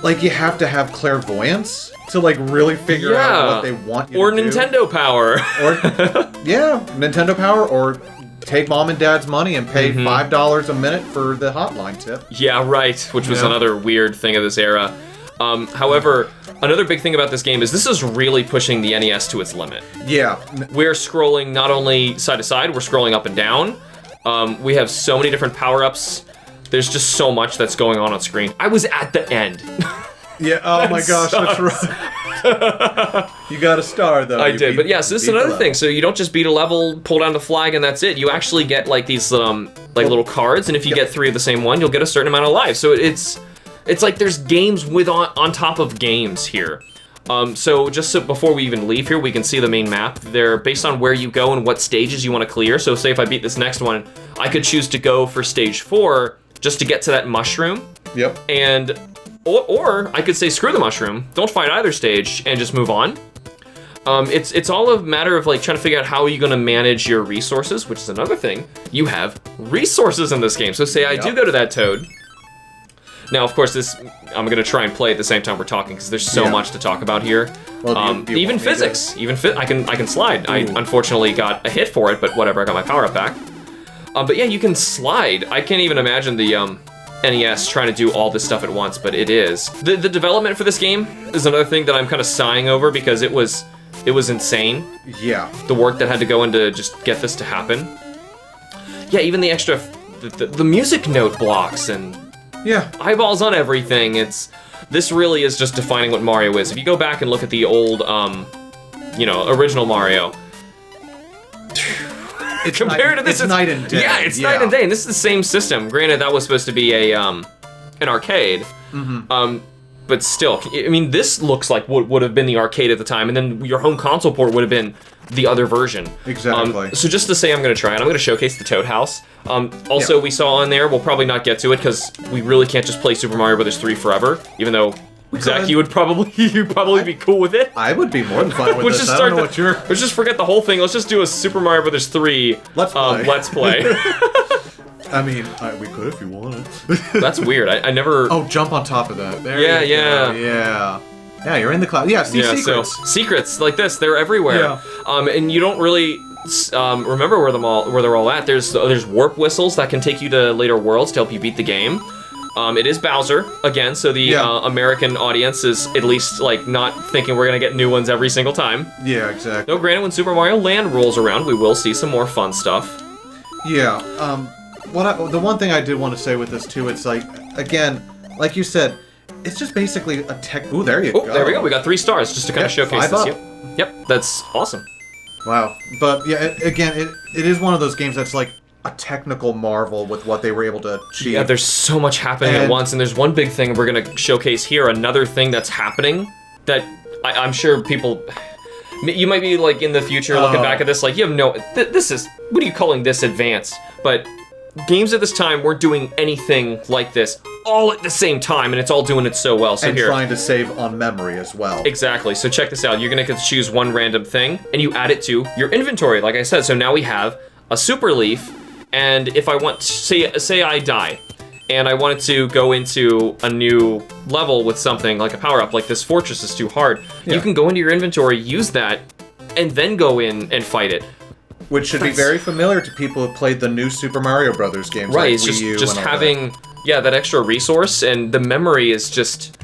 like you have to have clairvoyance to like really figure out what they want you to do. Or Nintendo power. Or Nintendo power, or take mom and dad's money and pay $5 a minute for the hotline tip. Yeah, right, which was another weird thing of this era. However, another big thing about this game is this is really pushing the NES to its limit. Yeah. We're scrolling not only side to side, we're scrolling up and down. We have so many different power-ups. There's just so much that's going on screen. I was at the end. Yeah, oh my gosh, that's right. You got a star, though. I did, but yes, this is another thing. So you don't just beat a level, pull down the flag, and that's it. You actually get like these little cards, and if you get 3 of the same one, you'll get a certain amount of life. So it's like there's games on top of games here. So before we even leave here, we can see the main map. They're based on where you go and what stages you want to clear. So say if I beat this next one, I could choose to go for stage 4 just to get to that mushroom. Yep. And or I could say screw the mushroom, don't fight either stage, and just move on. It's all a matter of like trying to figure out how are you going to manage your resources, which is another thing. You have resources in this game. So say I do go to that toad. Now, of course, I'm going to try and play at the same time we're talking because there's so much to talk about here. Well, even physics, I can slide. Ooh. I unfortunately got a hit for it, but whatever. I got my power up back. But yeah, you can slide. I can't even imagine the NES trying to do all this stuff at once, but it is. The development for this game is another thing that I'm kind of sighing over because it was insane. Yeah. The work that had to go into just get this to happen. Yeah, even the extra the music note blocks and eyeballs on everything. This really is just defining what Mario is. If you go back and look at the old original Mario, compared to this, it's night and day. Yeah, it's night and day, and this is the same system. Granted, that was supposed to be an arcade, but still, I mean, this looks like what would have been the arcade at the time, and then your home console port would have been the other version. Exactly. So just to say, I'm going to try it. I'm going to showcase the Toad House. Also, we saw on there, we'll probably not get to it because we really can't just play Super Mario Bros. 3 forever, even though. Zach, you'd probably be cool with it. I would be more than fine with this. Let's just forget the whole thing. Let's just do a Super Mario Bros. 3 Let's Play. I mean, we could if you wanted. That's weird. I never... Oh, jump on top of that. There you go. Yeah. Yeah, you're in the cloud. Yeah, secrets. So, secrets like this, they're everywhere. Yeah. And you don't really remember where they're all at. There's warp whistles that can take you to later worlds to help you beat the game. It is Bowser, again, so the American audience is at least, like, not thinking we're gonna get new ones every single time. Yeah, exactly. Though, granted, when Super Mario Land rolls around, we will see some more fun stuff. Yeah, the one thing I did want to say with this, too, it's like, again, like you said, it's just basically a tech... Ooh, there you go. There we go, we got 3 stars, just to kind of showcase this. Up. Yep, that's awesome. Wow. But, yeah, again, it is one of those games that's, like, a technical marvel with what they were able to achieve. Yeah, there's so much happening at once, and there's one big thing we're going to showcase here, another thing that's happening that I'm sure people... You might be, like, in the future looking back at this, like, you have no... This is... What are you calling this advanced? But games at this time weren't doing anything like this all at the same time, and it's all doing it so well. So and trying to save on memory as well. Exactly. So check this out. You're going to choose one random thing, and you add it to your inventory, like I said. So now we have a super leaf, and if I want to, say I die, and I wanted to go into a new level with something like a power-up, like this fortress is too hard, you can go into your inventory, use that, and then go in and fight it. Which should be very familiar to people who played the new Super Mario Brothers games. Right, like it's Wii U just and all having, that. that extra resource, and the memory is just...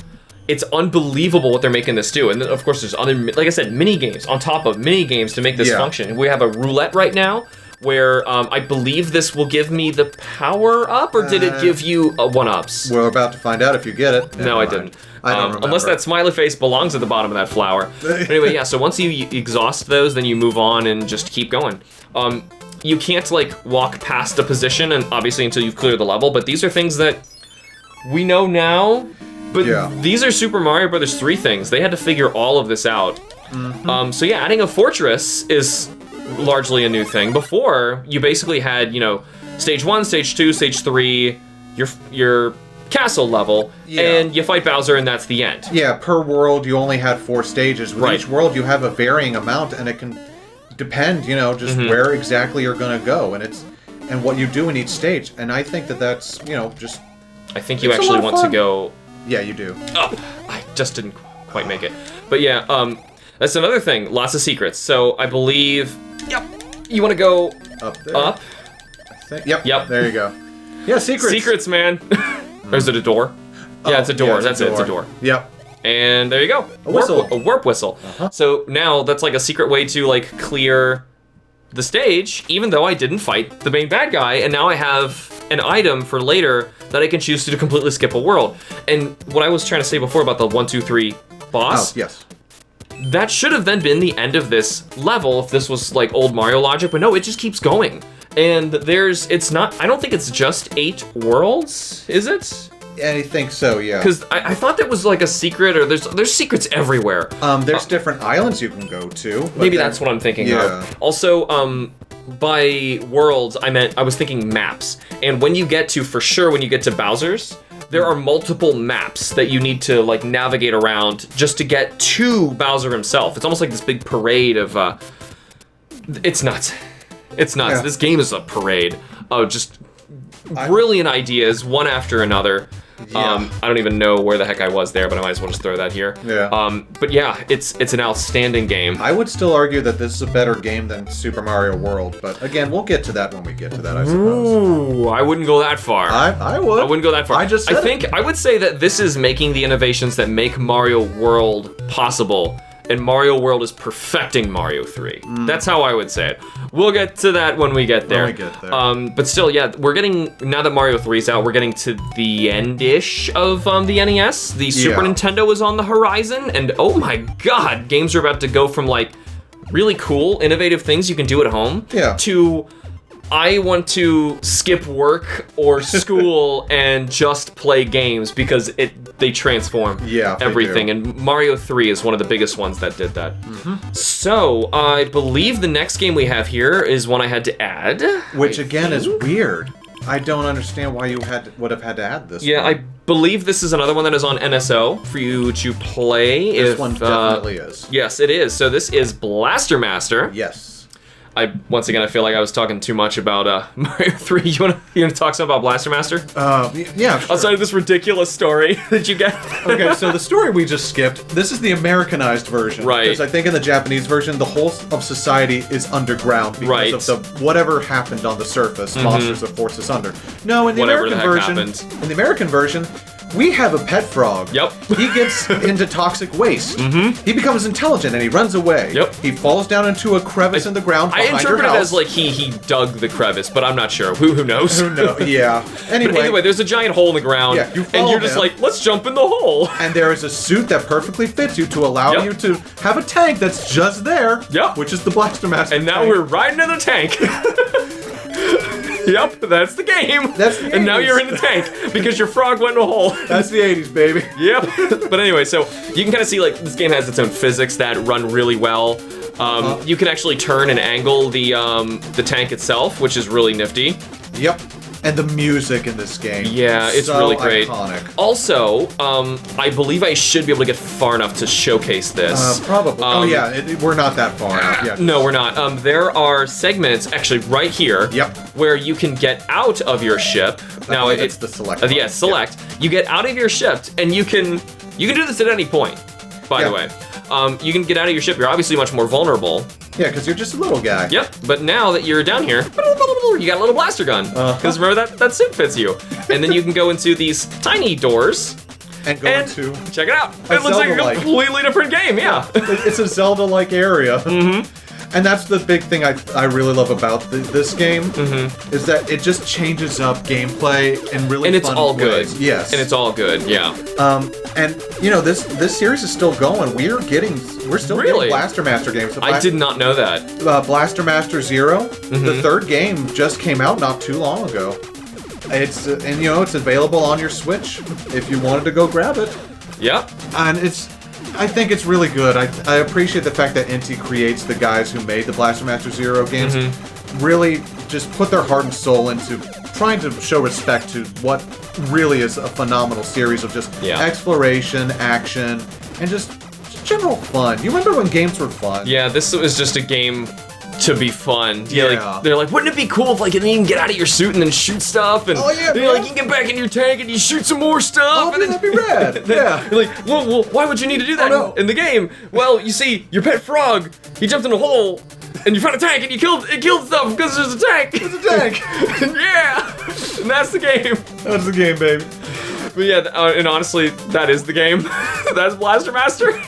It's unbelievable what they're making this do. And then, of course, there's other, like I said, mini games on top of mini games to make this function. We have a roulette right now, where I believe this will give me the power up, or did it give you one-ups? We're about to find out if you get it. No, I didn't. I don't remember. Unless that smiley face belongs at the bottom of that flower. But anyway, yeah, so once you exhaust those, then you move on and just keep going. You can't, like, walk past a position, and obviously until you've cleared the level, but these are things that we know now, but these are Super Mario Brothers 3 things. They had to figure all of this out. Mm-hmm. So yeah, adding a fortress is largely a new thing. Before, you basically had, stage 1, stage 2, stage 3, your castle level, and you fight Bowser, and that's the end. Yeah, per world, you only had 4 stages. With each world, you have a varying amount, and it can depend, just where exactly you're going to go, and what you do in each stage. And I think that's, just... I think you actually want to go... Yeah, you do. Oh, I just didn't quite make it. But yeah, that's another thing. Lots of secrets. So I believe... Yep. You want to go... Up there? Up? I think. Yep. There you go. Yeah, secrets. Secrets, man. Or is it a door? Yeah, it's a door. Yeah, That's it. It's a door. Yep. And there you go. A whistle. A warp whistle. So now that's like a secret way to like clear the stage, even though I didn't fight the main bad guy, and now I have an item for later that I can choose to completely skip a world. And what I was trying to say before about the 1, 2, 3 boss, yes, that should have then been the end of this level if this was like old Mario logic, but no, it just keeps going. And it's not, I don't think it's just 8 worlds, is it? I think so, yeah. Because I thought that was like a secret, or there's secrets everywhere. There's different islands you can go to. Maybe that's what I'm thinking of. Also, by worlds, I was thinking maps. And when you get to Bowser's, there are multiple maps that you need to like navigate around just to get to Bowser himself. It's almost like this big parade of, it's nuts. It's nuts. Yeah. This game is a parade of just brilliant ideas, one after another. Yeah. I don't even know where the heck I was there, but I might as well just throw that here. Yeah. But yeah, it's an outstanding game. I would still argue that this is a better game than Super Mario World, but again, we'll get to that when we get to that, I suppose. Ooh, I wouldn't go that far. I would. I wouldn't go that far. I would say that this is making the innovations that make Mario World possible, and Mario World is perfecting Mario 3. That's how I would say it. We'll get to that when we get there. But still, yeah, we're getting, now that Mario 3 is out, we're getting to the end-ish of the NES. The Super Nintendo is on the horizon, and oh my god, games are about to go from like really cool, innovative things you can do at home to I want to skip work or school and just play games because they transform everything. And Mario 3 is one of the biggest ones that did that. So I believe the next game we have here is one I had to add. Which again is weird. I don't understand why you would have had to add this. Yeah, one. I believe this is another one that is on NSO for you to play. This one definitely is. Yes, it is. So this is Blaster Master. Yes. Once again, I feel like I was talking too much about Mario 3. You want to talk some about Blaster Master? Yeah, sure. Outside of this ridiculous story that you get. Okay, so the story we just skipped, this is the Americanized version. Right. Because I think in the Japanese version, the whole of society is underground because of the whatever happened on the surface, monsters have forced us under. No, in the American version, we have a pet frog. Yep. He gets into toxic waste. He becomes intelligent and he runs away. Yep. He falls down into a crevice in the ground behind I interpret your it house. as like he dug the crevice, but I'm not sure. Who knows? Who knows? Yeah. But anyway, there's a giant hole in the ground, Yeah, you and follow you're just him. like, let's jump in the hole. And there is a suit that perfectly fits you to allow you to have a tank that's just there. Yep. Which is the Blaster Master. And now tank. we're riding in the tank. Yep, that's the game. That's the And now 80s. you're in the tank because your frog went in a hole. That's the 80s, baby. Yep. But anyway, so you can kind of see like this game has its own physics that run really well. You can actually turn and angle the tank itself, which is really nifty. Yep. And the music in this game. Yeah, it's so really great. Iconic. Also, I believe I should be able to get far enough to showcase this. Probably. We're not that far out. Yeah. No, we're not. There are segments, actually, right here, Yep. where you can get out of your ship. Now it's the select. Yeah, select. You get out of your ship, and you can do this at any point. By the way, you can get out of your ship. You're obviously much more vulnerable. Yeah, because you're just a little guy. Yep. But now that you're down here, you got a little blaster gun. Because remember that suit fits you. And then you can go into these tiny doors. And go into... Check it out. It looks like a completely different game. Yeah. It's a Zelda-like area. Mm-hmm. And that's the big thing I really love about this game, is that it just changes up gameplay in really fun all ways. good. Yes. And it's all good, yeah. And you know, this series is still going. We're still getting Blaster Master games. I did not know that. Blaster Master Zero, the third game just came out not too long ago. It's it's available on your Switch if you wanted to go grab it. Yep. And I think it's really good. I appreciate the fact that Inti Creates, the guys who made the Blaster Master Zero games, really just put their heart and soul into trying to show respect to what really is a phenomenal series of just exploration, action, and just general fun. You remember when games were fun? Yeah, this was just a game to be fun. Yeah. They're like, wouldn't it be cool if you can get out of your suit and then shoot stuff? And you can get back in your tank and you shoot some more stuff. Oh, that'd be rad. Yeah. You're like, well, why would you need to do that in the game? Well, you see, your pet frog, he jumped in a hole. And you found a tank and it killed stuff because there's a tank. There's a tank. Yeah. And that's the game. That's the game, baby. But yeah, and honestly, that is the game. That's Blaster Master.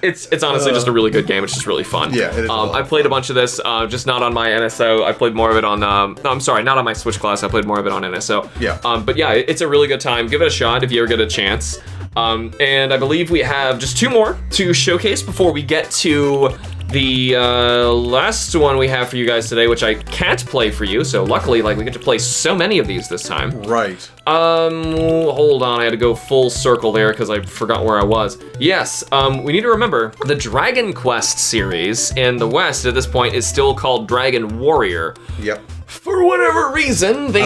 It's honestly just a really good game. It's just really fun. Yeah, it is. I played a bunch of this, just not on my NSO. I played more of it on. No, I'm sorry, not on my Switch class. I played more of it on NSO. Yeah. But yeah, it's a really good time. Give it a shot if you ever get a chance. And I believe we have just 2 more to showcase before we get to the last one we have for you guys today, which I can't play for you. So luckily, we get to play so many of these this time. Right. Hold on, I had to go full circle there because I forgot where I was. Yes, we need to remember the Dragon Quest series in the West at this point is still called Dragon Warrior. Yep. For whatever reason, they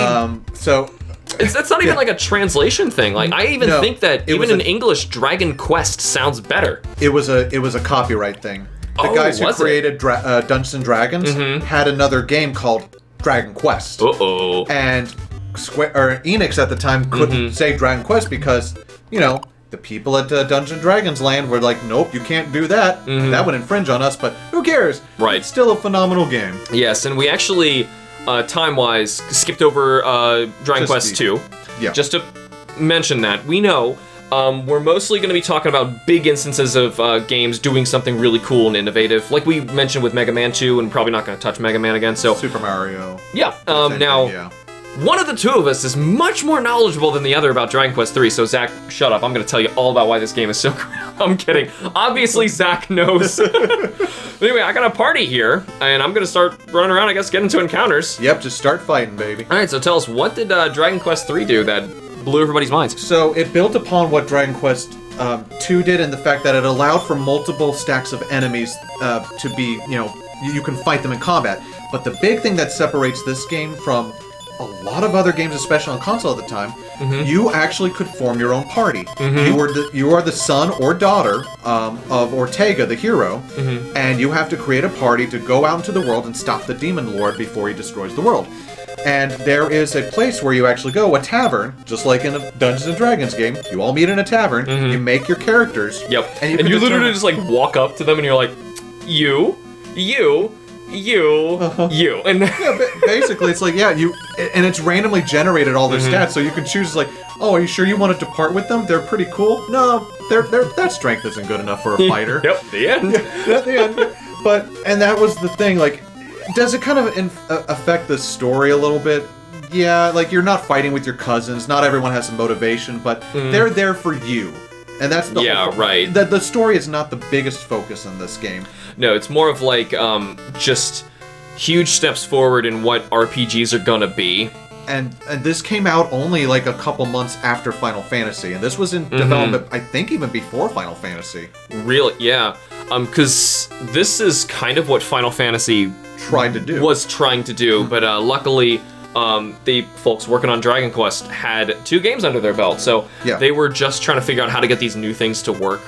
It's not even like a translation thing. I even think that even in English, Dragon Quest sounds better. It was a copyright thing. The guys who created Dungeons and Dragons had another game called Dragon Quest. And Enix at the time couldn't say Dragon Quest because, the people at Dungeons & Dragons land were like, nope, you can't do that. That would infringe on us, but who cares? Right. It's still a phenomenal game. Yes, and we actually, time-wise, skipped over Dragon Quest 2. Yeah. Just to mention that. We know we're mostly going to be talking about big instances of games doing something really cool and innovative, like we mentioned with Mega Man 2, and probably not going to touch Mega Man again. So Super Mario. Yeah. One of the two of us is much more knowledgeable than the other about Dragon Quest 3, so Zach, shut up. I'm going to tell you all about why this game is so cool. I'm kidding. Obviously, Zach knows. But anyway, I got a party here, and I'm going to start running around, I guess, get into encounters. Yep, just start fighting, baby. All right, so tell us, what did Dragon Quest 3 do that blew everybody's minds? So it built upon what Dragon Quest 2 did in the fact that it allowed for multiple stacks of enemies to be, you can fight them in combat. But the big thing that separates this game from a lot of other games, especially on console at the time, you actually could form your own party. You are the son or daughter of Ortega, the hero, and you have to create a party to go out into the world and stop the Demon Lord before he destroys the world. And there is a place where you actually go, a tavern, just like in a Dungeons and Dragons game. You all meet in a tavern, you make your characters. Yep. And you literally just walk up to them and you're like, you. And basically it's and it's randomly generated all their stats, so you can choose oh, are you sure you want to depart with them? They're pretty cool. No, that strength isn't good enough for a fighter. Yep, the end. At the end. And that was the thing, does it kind of affect the story a little bit? Yeah, you're not fighting with your cousins, not everyone has some motivation, but they're there for you. And that's the whole point. Right. The story is not the biggest focus in this game. No, it's more of just huge steps forward in what RPGs are gonna be. And this came out only a couple months after Final Fantasy, and this was in development, I think, even before Final Fantasy. Really? Yeah. Because this is kind of what Final Fantasy was trying to do, but luckily the folks working on Dragon Quest had 2 games under their belt, so Yeah. they were just trying to figure out how to get these new things to work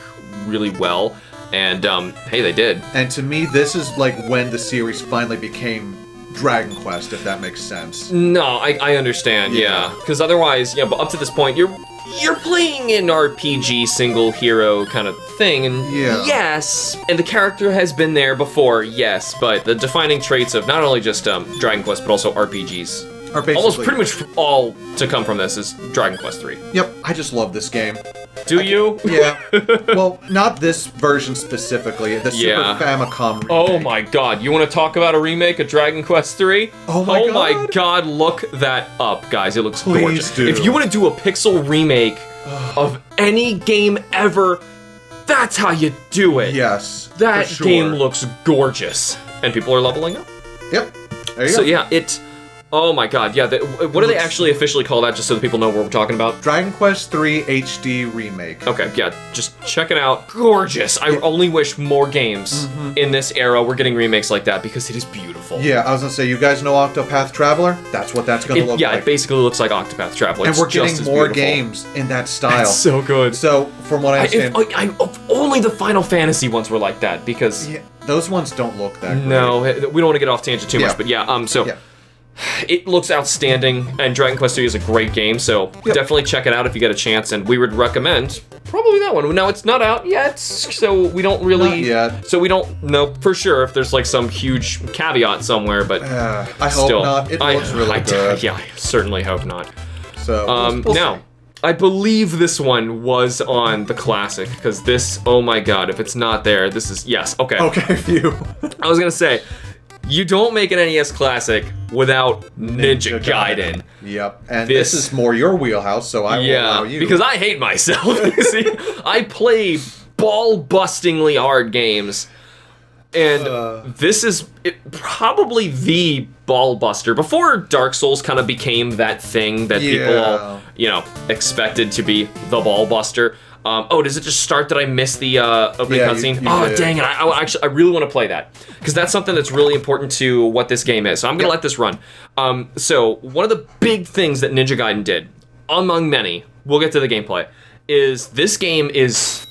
really well, and hey, they did. And to me, this is like when the series finally became Dragon Quest, if that makes sense. No, I understand, yeah, because otherwise, yeah, but up to this point, you're playing an RPG single hero kind of thing, and yes, and the character has been there before, yes, but the defining traits of not only just Dragon Quest, but also RPGs, Are basically, almost pretty much all to come from this is Dragon Quest 3. Yep, I just love this game. Do you? Yeah. Well, not this version specifically, the Super Famicom remake. Oh my god, you want to talk about a remake of Dragon Quest 3? Oh my god, look that up, guys. It looks Please gorgeous. do. If you want to do a pixel remake of any game ever, that's how you do it. Yes. That for sure. game looks gorgeous. And people are leveling up. Yep. There you So go. yeah, oh my god, yeah, what do they actually officially call that, just so that people know what we're talking about? Dragon Quest 3 HD Remake. Okay, yeah, just check it out. Gorgeous. I only wish more games in this era were getting remakes like that, because it is beautiful. Yeah, I was gonna say, you guys know Octopath Traveler? That's what that's gonna look Yeah, like. it basically looks like Octopath Traveler. And It's we're just getting as more beautiful. games in that style. It's so good. So, from what I understand... If only the Final Fantasy ones were like that, because... Yeah, those ones don't look that great. No, we don't want to get off tangent too Yeah. much, but yeah, so... Yeah. It looks outstanding, and Dragon Quest 3 is a great game, so definitely check it out if you get a chance, and we would recommend probably that one. Now, it's not out yet, so we don't really... Not yet. So we don't know for sure if there's like some huge caveat somewhere, but I hope still, not. It looks really good. Yeah, I certainly hope not. So, we'll Now, see. I believe this one was on the Classic, because this, oh my god, if it's not there, this is... Yes, okay. Okay, phew. I was gonna say, you don't make an NES Classic without Ninja Gaiden. Yep, and this is more your wheelhouse, so I will allow you. Because I hate myself. You see, I play ball-bustingly hard games, and this is probably the ball buster. Before Dark Souls kind of became that thing that people all, expected to be the ball buster. Does it just start? Did I miss the opening cutscene? Oh, dang it! I really want to play that, because that's something that's really important to what this game is. So I'm gonna let this run. So one of the big things that Ninja Gaiden did, among many, we'll get to the gameplay, is this game is,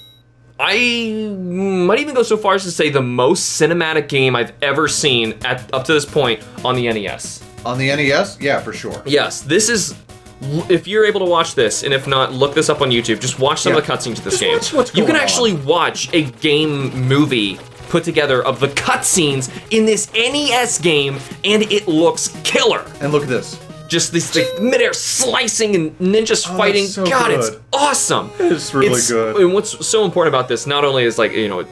I might even go so far as to say, the most cinematic game I've ever seen up to this point on the NES. On the NES? Yeah, for sure. Yes, this is... If you're able to watch this, and if not, look this up on YouTube. Just watch some of the cutscenes of this game. Watch what's you can going actually watch a game movie put together of the cutscenes in this NES game, and it looks killer. And look at this. Just this like, midair slicing and ninjas fighting. So God, good. it's awesome. It's really good. And what's so important about this, not only is like,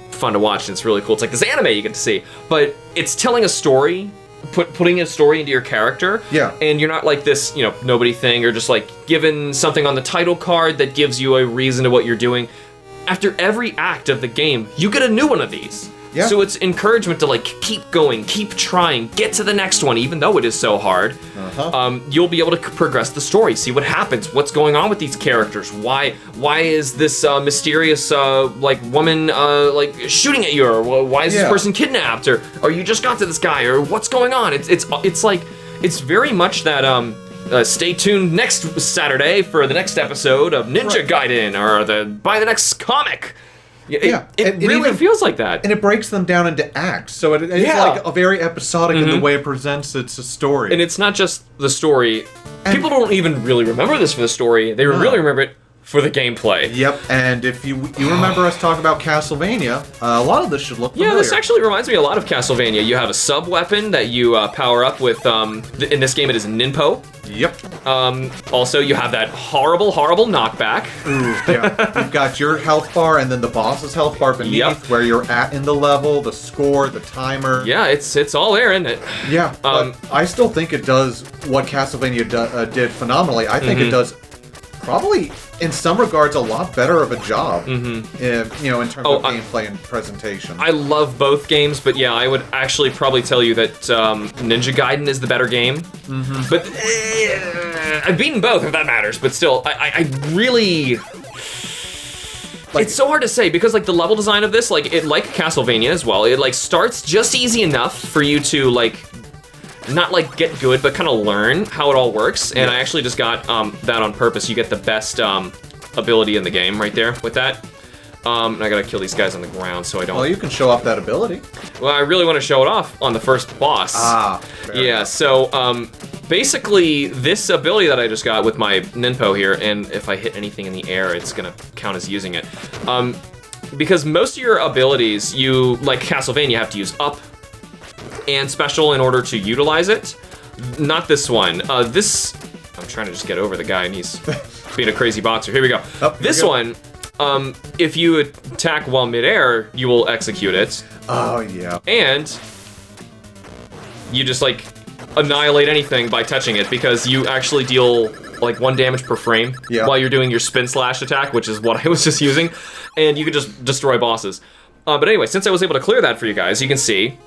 fun to watch, and it's really cool. It's like this anime you get to see, but it's telling a story. Putting a story into your character, and you're not like this, nobody thing, or just like given something on the title card that gives you a reason to what you're doing. After every act of the game, you get a new one of these. Yeah. So it's encouragement to like keep going, keep trying, get to the next one, even though it is so hard. You'll be able to progress the story, see what happens, what's going on with these characters, why is this mysterious like woman like shooting at you, or why is this person kidnapped, or you just got to this guy, or what's going on? It's like it's very much that stay tuned next Saturday for the next episode of Ninja Gaiden, or buy the next comic. It really even feels like that. And it breaks them down into acts, so it's like a very episodic in the way it presents its story. And it's not just the story. People don't even really remember this for the story. They really remember it for the gameplay. Yep, and if you remember us talking about Castlevania, a lot of this should look familiar. Yeah, this actually reminds me a lot of Castlevania. You have a sub-weapon that you power up with, in this game it is Ninpo. Yep. Also, you have that horrible, horrible knockback. Ooh, yeah. You've got your health bar and then the boss's health bar beneath, where you're at in the level, the score, the timer. Yeah, it's all there, isn't it? Yeah, but I still think it does what Castlevania did phenomenally. I think it does probably, in some regards, a lot better of a job, in terms of gameplay and presentation. I love both games, but yeah, I would actually probably tell you that Ninja Gaiden is the better game. But I've beaten both, if that matters. But still, I really... it's so hard to say, because like the level design of this, like Castlevania as well, it like starts just easy enough for you to like... not like get good, but kind of learn how it all works. And I actually just got that on purpose. You get the best ability in the game right there with that. And I gotta kill these guys on the ground so I don't... Well, you can show off that ability. Well, I really want to show it off on the first boss. Yeah, so basically this ability that I just got with my Ninpo here, and if I hit anything in the air, it's gonna count as using it. Because most of your abilities, you, like Castlevania, have to use up and special in order to utilize it. Not this one. This... I'm trying to just get over the guy and he's being a crazy boxer. Here we go. This one... if you attack while midair, you will execute it. Oh, yeah. And you just, like, annihilate anything by touching it because you actually deal, like, 1 damage per frame while you're doing your spin slash attack, which is what I was just using. And you can just destroy bosses. But anyway, since I was able to clear that for you guys, you can see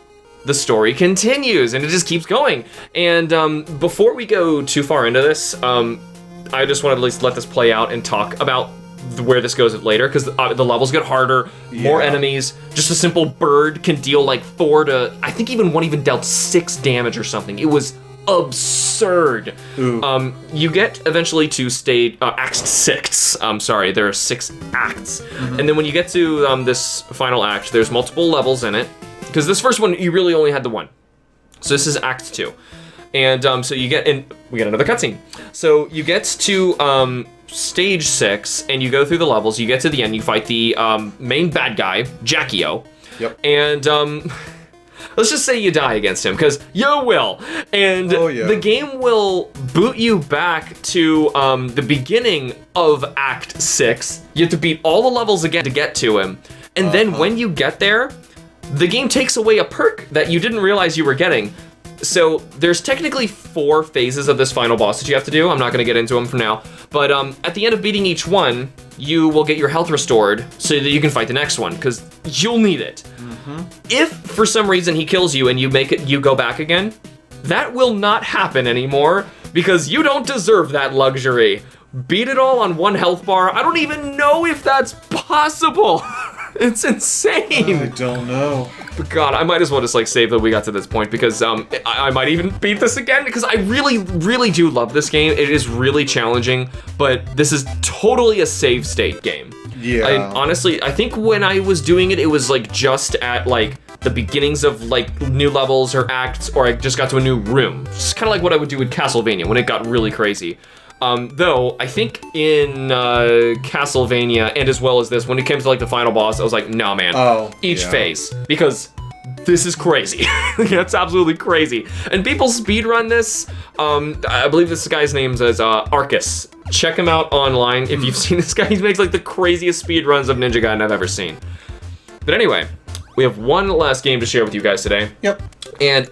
the story continues and it just keeps going. And before we go too far into this, I just wanted to at least let this play out and talk about where this goes later, because the levels get harder, more enemies. Just a simple bird can deal like 4 to, I think even one even dealt 6 damage or something. It was absurd. You get eventually to Act 6. Sorry, there are 6 acts. And then when you get to this final act, there's multiple levels in it, because this first one, you really only had the one. So this is Act 2. And so you get, and we get another cutscene. So you get to stage 6, and you go through the levels. You get to the end. You fight the main bad guy, Jackie-O. Yep. And let's just say you die against him, because you will. And the game will boot you back to the beginning of Act 6. You have to beat all the levels again to get to him. And then when you get there, the game takes away a perk that you didn't realize you were getting. So there's technically 4 phases of this final boss that you have to do. I'm not going to get into them for now. But at the end of beating each one, you will get your health restored so that you can fight the next one, because you'll need it. If for some reason he kills you and you go back again, that will not happen anymore, because you don't deserve that luxury. Beat it all on 1 health bar. I don't even know if that's possible. It's insane. I don't know. But God, I might as well just like save that we got to this point, because I might even beat this again, because I really, really do love this game. It is really challenging, but this is totally a save state game. Yeah. And honestly, I think when I was doing it, it was like just at like the beginnings of like new levels or acts, or I just got to a new room. It's kind of like what I would do with Castlevania when it got really crazy. Though, I think in Castlevania, and as well as this, when it came to like the final boss, I was like, no man, each phase, because this is crazy. It's absolutely crazy. And people speedrun this. I believe this guy's name is Arcus. Check him out online if you've seen this guy. He makes like the craziest speedruns of Ninja Gaiden I've ever seen. But anyway, we have one last game to share with you guys today. Yep. And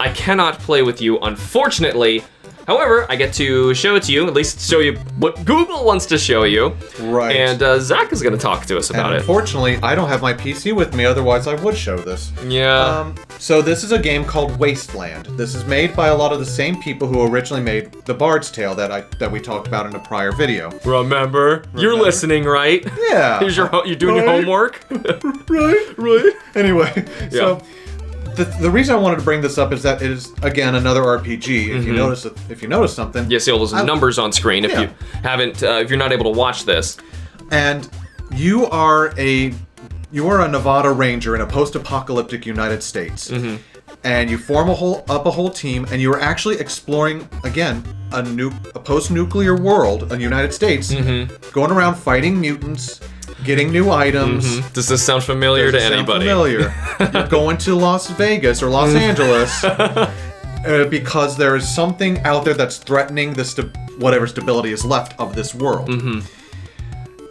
I cannot play with you, unfortunately. However, I get to show it to you, at least show you what Google wants to show you. Right. And Zach is going to talk to us about it. Unfortunately, I don't have my PC with me, otherwise I would show this. Yeah. So this is a game called Wasteland. This is made by a lot of the same people who originally made The Bard's Tale that we talked about in a prior video. Remember? You're listening, right? Yeah. You're doing your homework? Right. Anyway, so... The reason I wanted to bring this up is that it is, again, another RPG. If you notice something, you see all those numbers on screen. If you haven't, if you're not able to watch this, and you are a Nevada Ranger in a post-apocalyptic United States, and you form a whole team, and you are actually exploring again a post-nuclear world, a United States, going around fighting mutants. Getting new items. Does this sound familiar to anybody? Familiar. You're going to Las Vegas or Los Angeles because there is something out there that's threatening whatever stability is left of this world.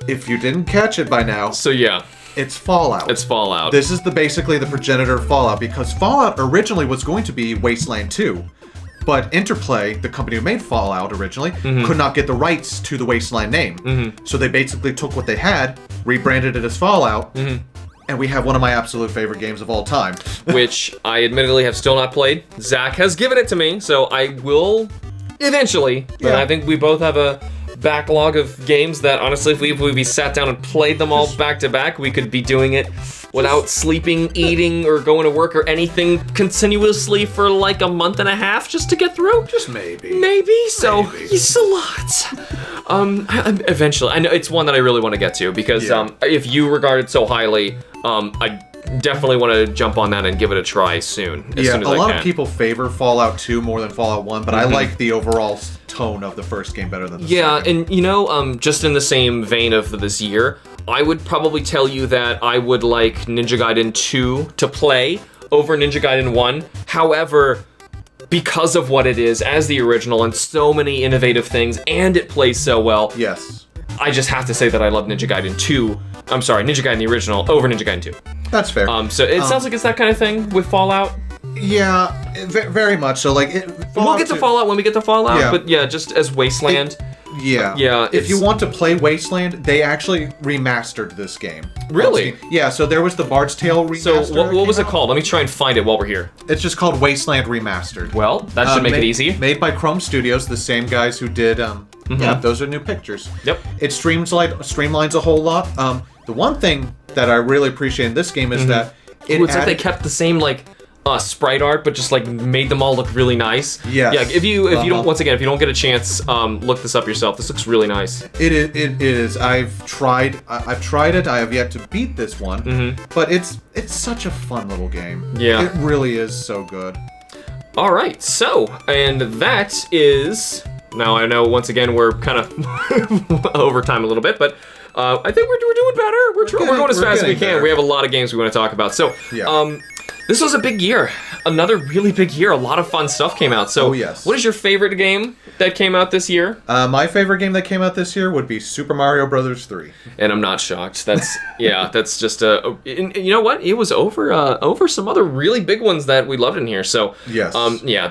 If you didn't catch it by now, it's Fallout. It's Fallout. This is basically the progenitor of Fallout, because Fallout originally was going to be Wasteland 2. But Interplay, the company who made Fallout originally, could not get the rights to the Wasteland name. So they basically took what they had, rebranded it as Fallout, and we have one of my absolute favorite games of all time. Which I admittedly have still not played. Zach has given it to me, so I will eventually. But I think we both have a backlog of games that, honestly, if we sat down and played them all back to back, we could be doing it without sleeping, eating, or going to work or anything continuously for like a month and a half just to get through. Just maybe. Maybe. So it's a lot. Eventually, I know it's one that I really want to get to because if you regard it so highly, I definitely want to jump on that and give it a try soon. As soon as a lot I can. of people favor Fallout 2 more than Fallout 1, but I like the overall tone of the first game better than the second. And you know, just in the same vein of this year, I would probably tell you that I would like Ninja Gaiden 2 to play over Ninja Gaiden 1. However, because of what it is as the original and so many innovative things, and it plays so well, Yes. I just have to say that I love Ninja Gaiden 2. I'm sorry, Ninja Gaiden the original over Ninja Gaiden 2. That's fair. So it sounds like it's that kind of thing with Fallout. Yeah, very much so. Like, We'll get to Fallout when we get to Fallout, Yeah. but yeah, just as Wasteland. Yeah, If you want to play Wasteland, they actually remastered this game. Really? Yeah, so there was the Bard's Tale remaster. So what was came it out. called? Let me try and find it while we're here. It's just called Wasteland Remastered. Well, that should make it easy. Made by Chrome Studios, the same guys who did, yeah, those are new pictures. Yep. It streamlines a whole lot. The one thing that I really appreciate in this game is that It's like they kept the same like sprite art, but just like made them all look really nice. Yes. Yeah. If you don't, once again, if you don't get a chance, look this up yourself. This looks really nice. It is. I've tried it. I have yet to beat this one, but it's such a fun little game. Yeah. It really is so good. All right. So, and that is. Now I know once again we're kind of over time a little bit, but I think we're doing better. We're going as fast as we can. Better. We have a lot of games we want to talk about. So, Yeah. this was a big year. Another really big year. A lot of fun stuff came out. So, yes. What is your favorite game that came out this year? My favorite game that came out this year would be Super Mario Bros. 3. And I'm not shocked. That's that's just you know what? It was over some other really big ones that we loved in here. So Yes.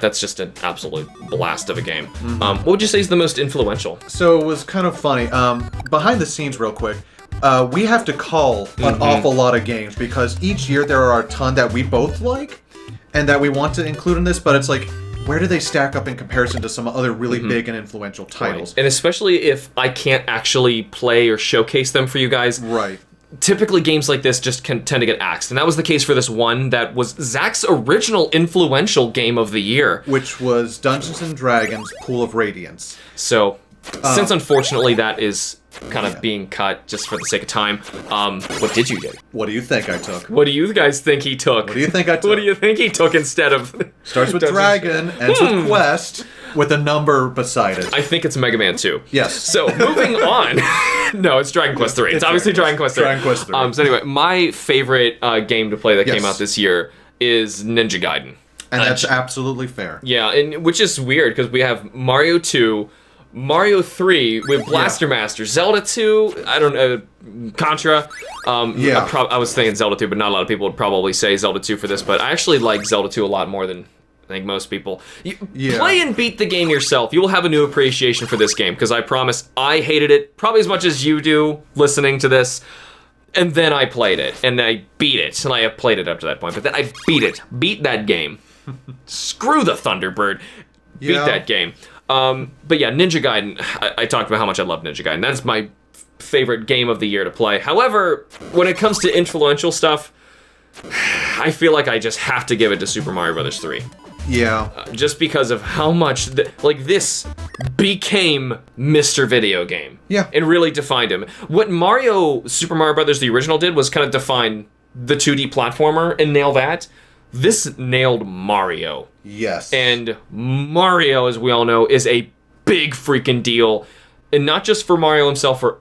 That's just an absolute blast of a game. What would you say is the most influential? So it was kind of funny. Behind the scenes, real quick. We have to call an awful lot of games because each year there are a ton that we both like and that we want to include in this, but it's like, where do they stack up in comparison to some other really big and influential titles? And especially if I can't actually play or showcase them for you guys. Right. Typically games like this just can tend to get axed. And that was the case for this one that was Zach's original influential game of the year. Which was Dungeons & Dragons Pool of Radiance. So, since unfortunately that is kind of being cut just for the sake of time, what did you get? What do you think I took? What do you guys think he took? What do you think I took? What do you think he took instead of... Starts with Dragon, ends with Quest, with a number beside it. I think it's Mega Man 2. Yes. So, moving on. No, it's Dragon Quest 3. It's obviously Dragon Quest 3. Dragon Quest 3. So anyway, my favorite game to play that came out this year is Ninja Gaiden. And that's absolutely fair. Yeah, and which is weird because we have Mario 2, Mario 3 with Blaster Master, Zelda 2, I don't know, Contra. I was thinking Zelda 2, but not a lot of people would probably say Zelda 2 for this, but I actually like Zelda 2 a lot more than I think most people. Play and beat the game yourself. You will have a new appreciation for this game, because I promise I hated it probably as much as you do listening to this. And then I played it, and I beat it, and I have played it up to that point, but then I beat that game. Screw the Thunderbird. Beat that game. But yeah, Ninja Gaiden, I talked about how much I love Ninja Gaiden. That's my favorite game of the year to play. However, when it comes to influential stuff, I feel like I just have to give it to Super Mario Bros. 3. Yeah. Just because of how much, this became Mr. Video Game. Yeah. It really defined him. What Super Mario Brothers, the original, did was kind of define the 2D platformer and nail that. This nailed Mario. Yes. And Mario, as we all know, is a big freaking deal. And not just for Mario himself, for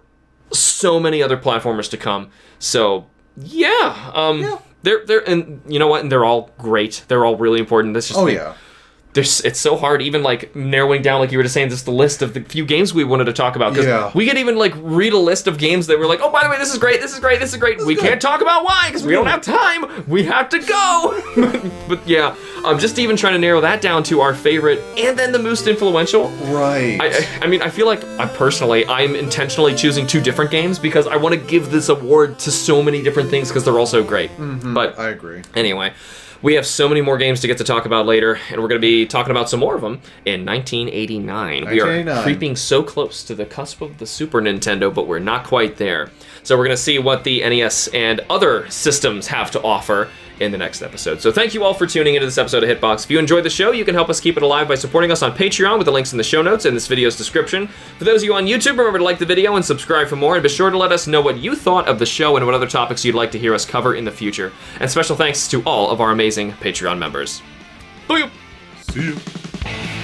so many other platformers to come. So, yeah. They're and you know what? And they're all great. They're all really important. That's just it's so hard, even like narrowing down, like you were just saying, just the list of the few games we wanted to talk about. Because we could even like read a list of games that were like, oh, by the way, this is great, this is great, this is great. We can't talk about why because we don't have time. We have to go. But yeah, just even trying to narrow that down to our favorite and then the most influential. Right. I mean, I feel like I'm intentionally choosing two different games because I want to give this award to so many different things because they're all so great. But I agree. Anyway. We have so many more games to get to talk about later, and we're going to be talking about some more of them in 1989. We are creeping so close to the cusp of the Super Nintendo, but we're not quite there. So we're going to see what the NES and other systems have to offer in the next episode. So thank you all for tuning into this episode of HITBOX. If you enjoyed the show, you can help us keep it alive by supporting us on Patreon with the links in the show notes and this video's description. For those of you on YouTube, remember to like the video and subscribe for more, and be sure to let us know what you thought of the show and what other topics you'd like to hear us cover in the future. And special thanks to all of our amazing Patreon members. Booyah! See you.